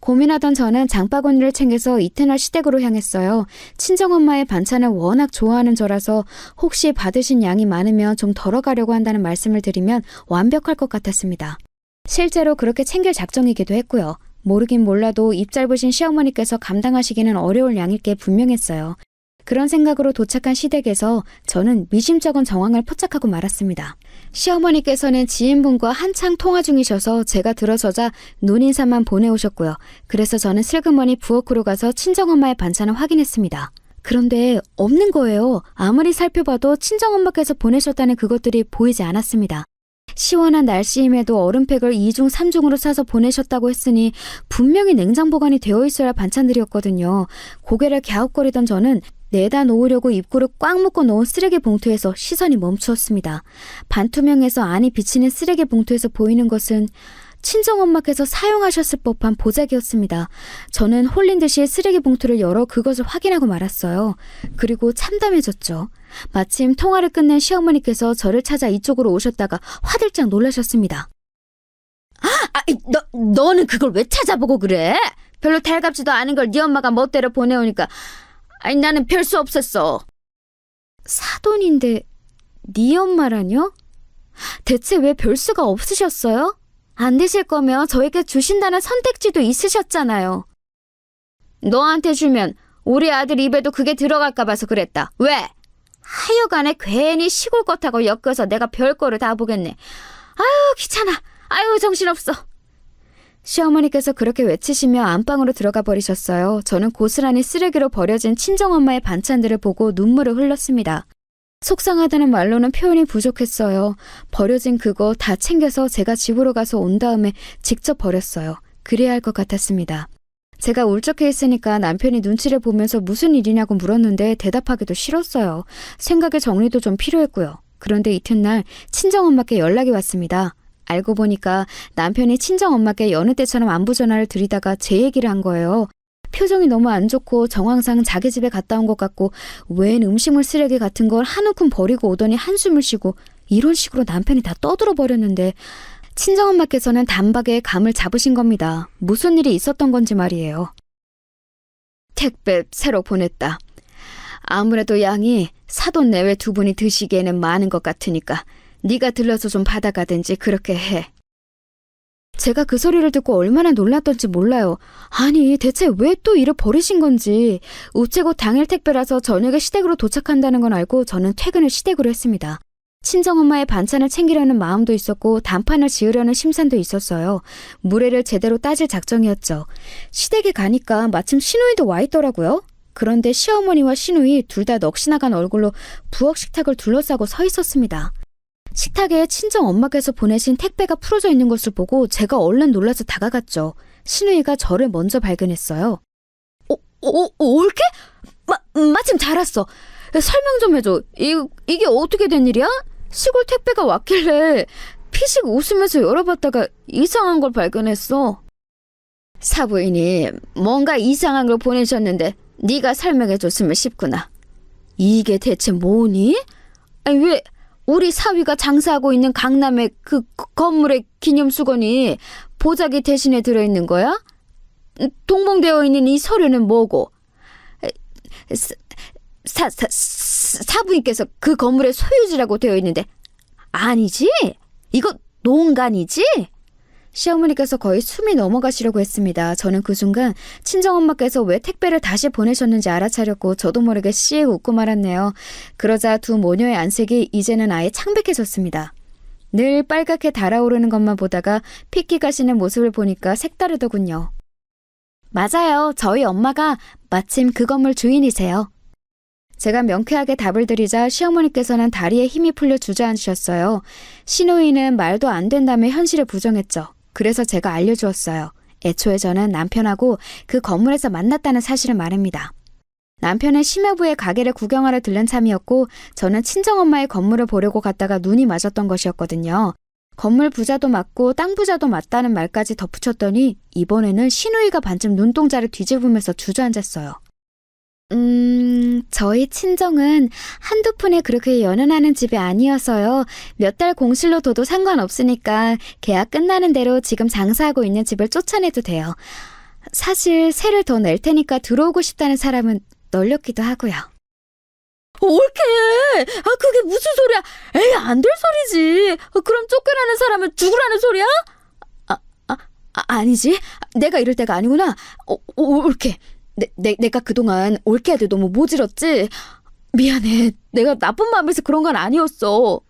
고민하던 저는 장바구니를 챙겨서 이튿날 시댁으로 향했어요. 친정엄마의 반찬을 워낙 좋아하는 저라서 혹시 받으신 양이 많으면 좀 덜어가려고 한다는 말씀을 드리면 완벽할 것 같았습니다. 실제로 그렇게 챙길 작정이기도 했고요. 모르긴 몰라도 입 짧으신 시어머니께서 감당하시기는 어려울 양일 게 분명했어요. 그런 생각으로 도착한 시댁에서 저는 미심쩍은 정황을 포착하고 말았습니다. 시어머니께서는 지인분과 한창 통화 중이셔서 제가 들어서자 눈인사만 보내오셨고요. 그래서 저는 슬그머니 부엌으로 가서 친정엄마의 반찬을 확인했습니다. 그런데 없는 거예요. 아무리 살펴봐도 친정엄마께서 보내셨다는 그것들이 보이지 않았습니다. 시원한 날씨임에도 얼음팩을 2중 3중으로 싸서 보내셨다고 했으니 분명히 냉장 보관이 되어 있어야 할 반찬들이었거든요. 고개를 갸웃거리던 저는 내다 놓으려고 입구를 꽉 묶어 놓은 쓰레기 봉투에서 시선이 멈추었습니다. 반투명해서 안이 비치는 쓰레기 봉투에서 보이는 것은 친정엄마께서 사용하셨을 법한 보자기였습니다. 저는 홀린 듯이 쓰레기 봉투를 열어 그것을 확인하고 말았어요. 그리고 참담해졌죠. 마침 통화를 끝낸 시어머니께서 저를 찾아 이쪽으로 오셨다가 화들짝 놀라셨습니다. 너는 그걸 왜 찾아보고 그래? 별로 달갑지도 않은 걸 네 엄마가 멋대로 보내오니까 나는 별 수 없었어. 사돈인데 네 엄마라뇨? 대체 왜 별 수가 없으셨어요? 안 되실 거면 저에게 주신다는 선택지도 있으셨잖아요. 너한테 주면 우리 아들 입에도 그게 들어갈까 봐서 그랬다. 왜? 하여간에 괜히 시골 것하고 엮여서 내가 별거를 다 보겠네. 아유 귀찮아. 아유 정신없어. 시어머니께서 그렇게 외치시며 안방으로 들어가 버리셨어요. 저는 고스란히 쓰레기로 버려진 친정엄마의 반찬들을 보고 눈물을 흘렸습니다. 속상하다는 말로는 표현이 부족했어요. 버려진 그거 다 챙겨서 제가 집으로 가서 온 다음에 직접 버렸어요. 그래야 할 것 같았습니다. 제가 울적해 있으니까 남편이 눈치를 보면서 무슨 일이냐고 물었는데 대답하기도 싫었어요. 생각의 정리도 좀 필요했고요. 그런데 이튿날 친정엄마께 연락이 왔습니다. 알고 보니까 남편이 친정엄마께 여느 때처럼 안부 전화를 드리다가 제 얘기를 한 거예요. 표정이 너무 안 좋고 정황상 자기 집에 갔다 온 것 같고 웬 음식물 쓰레기 같은 걸 한 움큼 버리고 오더니 한숨을 쉬고 이런 식으로 남편이 다 떠들어 버렸는데 친정엄마께서는 단박에 감을 잡으신 겁니다. 무슨 일이 있었던 건지 말이에요. 택배 새로 보냈다. 아무래도 양이 사돈 내외 두 분이 드시기에는 많은 것 같으니까 네가 들러서 좀 받아가든지 그렇게 해. 제가 그 소리를 듣고 얼마나 놀랐던지 몰라요. 아니 대체 왜 또 이를 버리신 건지. 우체국 당일 택배라서 저녁에 시댁으로 도착한다는 건 알고 저는 퇴근을 시댁으로 했습니다. 친정엄마의 반찬을 챙기려는 마음도 있었고 단판을 지으려는 심산도 있었어요. 무례를 제대로 따질 작정이었죠. 시댁에 가니까 마침 시누이도 와 있더라고요. 그런데 시어머니와 시누이 둘 다 넋이 나간 얼굴로 부엌 식탁을 둘러싸고 서 있었습니다. 식탁에 친정엄마께서 보내신 택배가 풀어져 있는 것을 보고 제가 얼른 놀라서 다가갔죠. 시누이가 저를 먼저 발견했어요. 올케? 마침 잘 왔어. 설명 좀 해줘. 이게 어떻게 된 일이야? 시골 택배가 왔길래 피식 웃으면서 열어봤다가 이상한 걸 발견했어. 사부인이 뭔가 이상한 걸 보내셨는데 네가 설명해줬으면 싶구나. 이게 대체 뭐니? 아니 왜 우리 사위가 장사하고 있는 강남의 그 건물의 기념수건이 보자기 대신에 들어있는 거야? 동봉되어 있는 이 서류는 뭐고? 사부인께서 그 건물의 소유지라고 되어 있는데 아니지? 이거 농간이지? 시어머니께서 거의 숨이 넘어가시려고 했습니다. 저는 그 순간 친정엄마께서 왜 택배를 다시 보내셨는지 알아차렸고 저도 모르게 씩 웃고 말았네요. 그러자 두 모녀의 안색이 이제는 아예 창백해졌습니다. 늘 빨갛게 달아오르는 것만 보다가 핏기 가시는 모습을 보니까 색다르더군요. 맞아요. 저희 엄마가 마침 그 건물 주인이세요. 제가 명쾌하게 답을 드리자 시어머니께서는 다리에 힘이 풀려 주저앉으셨어요. 시누이는 말도 안 된다며 현실을 부정했죠. 그래서 제가 알려주었어요. 애초에 저는 남편하고 그 건물에서 만났다는 사실을 말합니다. 남편은 심여부의 가게를 구경하러 들른 참이었고 저는 친정엄마의 건물을 보려고 갔다가 눈이 맞았던 것이었거든요. 건물 부자도 맞고 땅 부자도 맞다는 말까지 덧붙였더니 이번에는 시누이가 반쯤 눈동자를 뒤집으면서 주저앉았어요. 저희 친정은 한두 푼에 그렇게 연연하는 집이 아니어서요. 몇 달 공실로 둬도 상관없으니까 계약 끝나는 대로 지금 장사하고 있는 집을 쫓아내도 돼요. 사실 세를 더 낼 테니까 들어오고 싶다는 사람은 널렸기도 하고요. 옳게! 그게 무슨 소리야? 에이, 안 될 소리지. 그럼 쫓겨나는 사람은 죽으라는 소리야? 아니지. 내가 이럴 때가 아니구나. 옳게. 내가 그동안 올케한테 너무 모질었지? 미안해. 내가 나쁜 마음에서 그런 건 아니었어.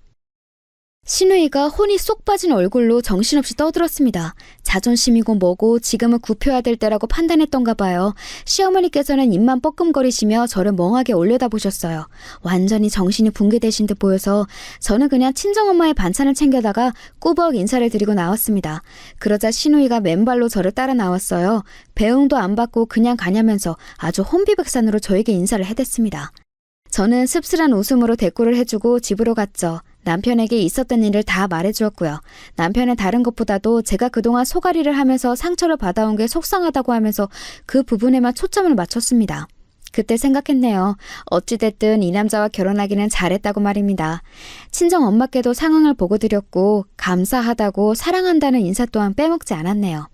신우이가 혼이 쏙 빠진 얼굴로 정신없이 떠들었습니다. 자존심이고 뭐고 지금은 굽혀야 될 때라고 판단했던가 봐요. 시어머니께서는 입만 뻐끔거리시며 저를 멍하게 올려다보셨어요. 완전히 정신이 붕괴되신 듯 보여서 저는 그냥 친정엄마의 반찬을 챙겨다가 꾸벅 인사를 드리고 나왔습니다. 그러자 신우이가 맨발로 저를 따라 나왔어요. 배웅도 안 받고 그냥 가냐면서 아주 혼비백산으로 저에게 인사를 해댔습니다. 저는 씁쓸한 웃음으로 대꾸를 해주고 집으로 갔죠. 남편에게 있었던 일을 다 말해주었고요. 남편은 다른 것보다도 제가 그동안 소가리를 하면서 상처를 받아온 게 속상하다고 하면서 그 부분에만 초점을 맞췄습니다. 그때 생각했네요. 어찌됐든 이 남자와 결혼하기는 잘했다고 말입니다. 친정 엄마께도 상황을 보고 드렸고 감사하다고 사랑한다는 인사 또한 빼먹지 않았네요.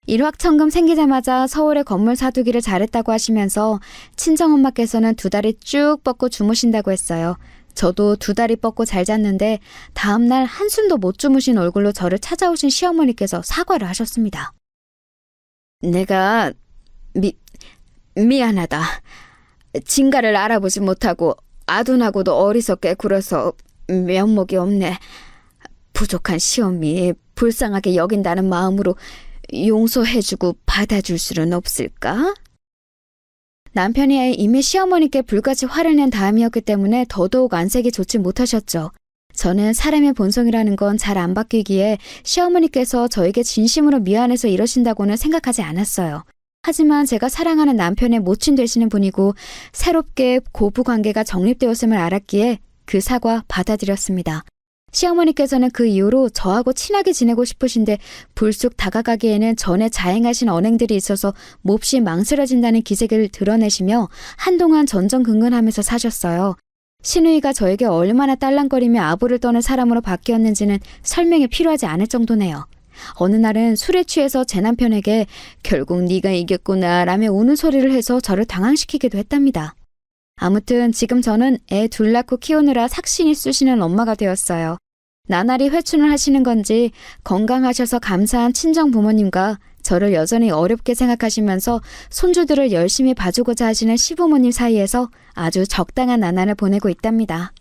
일확천금 생기자마자 서울에 건물 사두기를 잘했다고 하시면서 친정엄마께서는 2다리 쭉 뻗고 주무신다고 했어요. 저도 2다리 뻗고 잘 잤는데 다음날 한숨도 못 주무신 얼굴로 저를 찾아오신 시어머니께서 사과를 하셨습니다. 내가 미안하다. 진가를 알아보지 못하고 아둔하고도 어리석게 굴어서 면목이 없네. 부족한 시엄이 불쌍하게 여긴다는 마음으로 용서해주고 받아줄 수는 없을까? 남편이 이미 시어머니께 불같이 화를 낸 다음이었기 때문에 더더욱 안색이 좋지 못하셨죠. 저는 사람의 본성이라는 건 잘 안 바뀌기에 시어머니께서 저에게 진심으로 미안해서 이러신다고는 생각하지 않았어요. 하지만 제가 사랑하는 남편의 모친 되시는 분이고 새롭게 고부관계가 정립되었음을 알았기에 그 사과 받아들였습니다. 시어머니께서는 그 이후로 저하고 친하게 지내고 싶으신데 불쑥 다가가기에는 전에 자행하신 언행들이 있어서 몹시 망설여진다는 기색을 드러내시며 한동안 전전긍긍하면서 사셨어요. 신우이가 저에게 얼마나 딸랑거리며 아부를 떠는 사람으로 바뀌었는지는 설명이 필요하지 않을 정도네요. 어느 날은 술에 취해서 제 남편에게 결국 네가 이겼구나 라며 우는 소리를 해서 저를 당황시키기도 했답니다. 아무튼 지금 저는 애 2 낳고 키우느라 삭신이 쑤시는 엄마가 되었어요. 나날이 회춘을 하시는 건지 건강하셔서 감사한 친정 부모님과 저를 여전히 어렵게 생각하시면서 손주들을 열심히 봐주고자 하시는 시부모님 사이에서 아주 적당한 나날을 보내고 있답니다.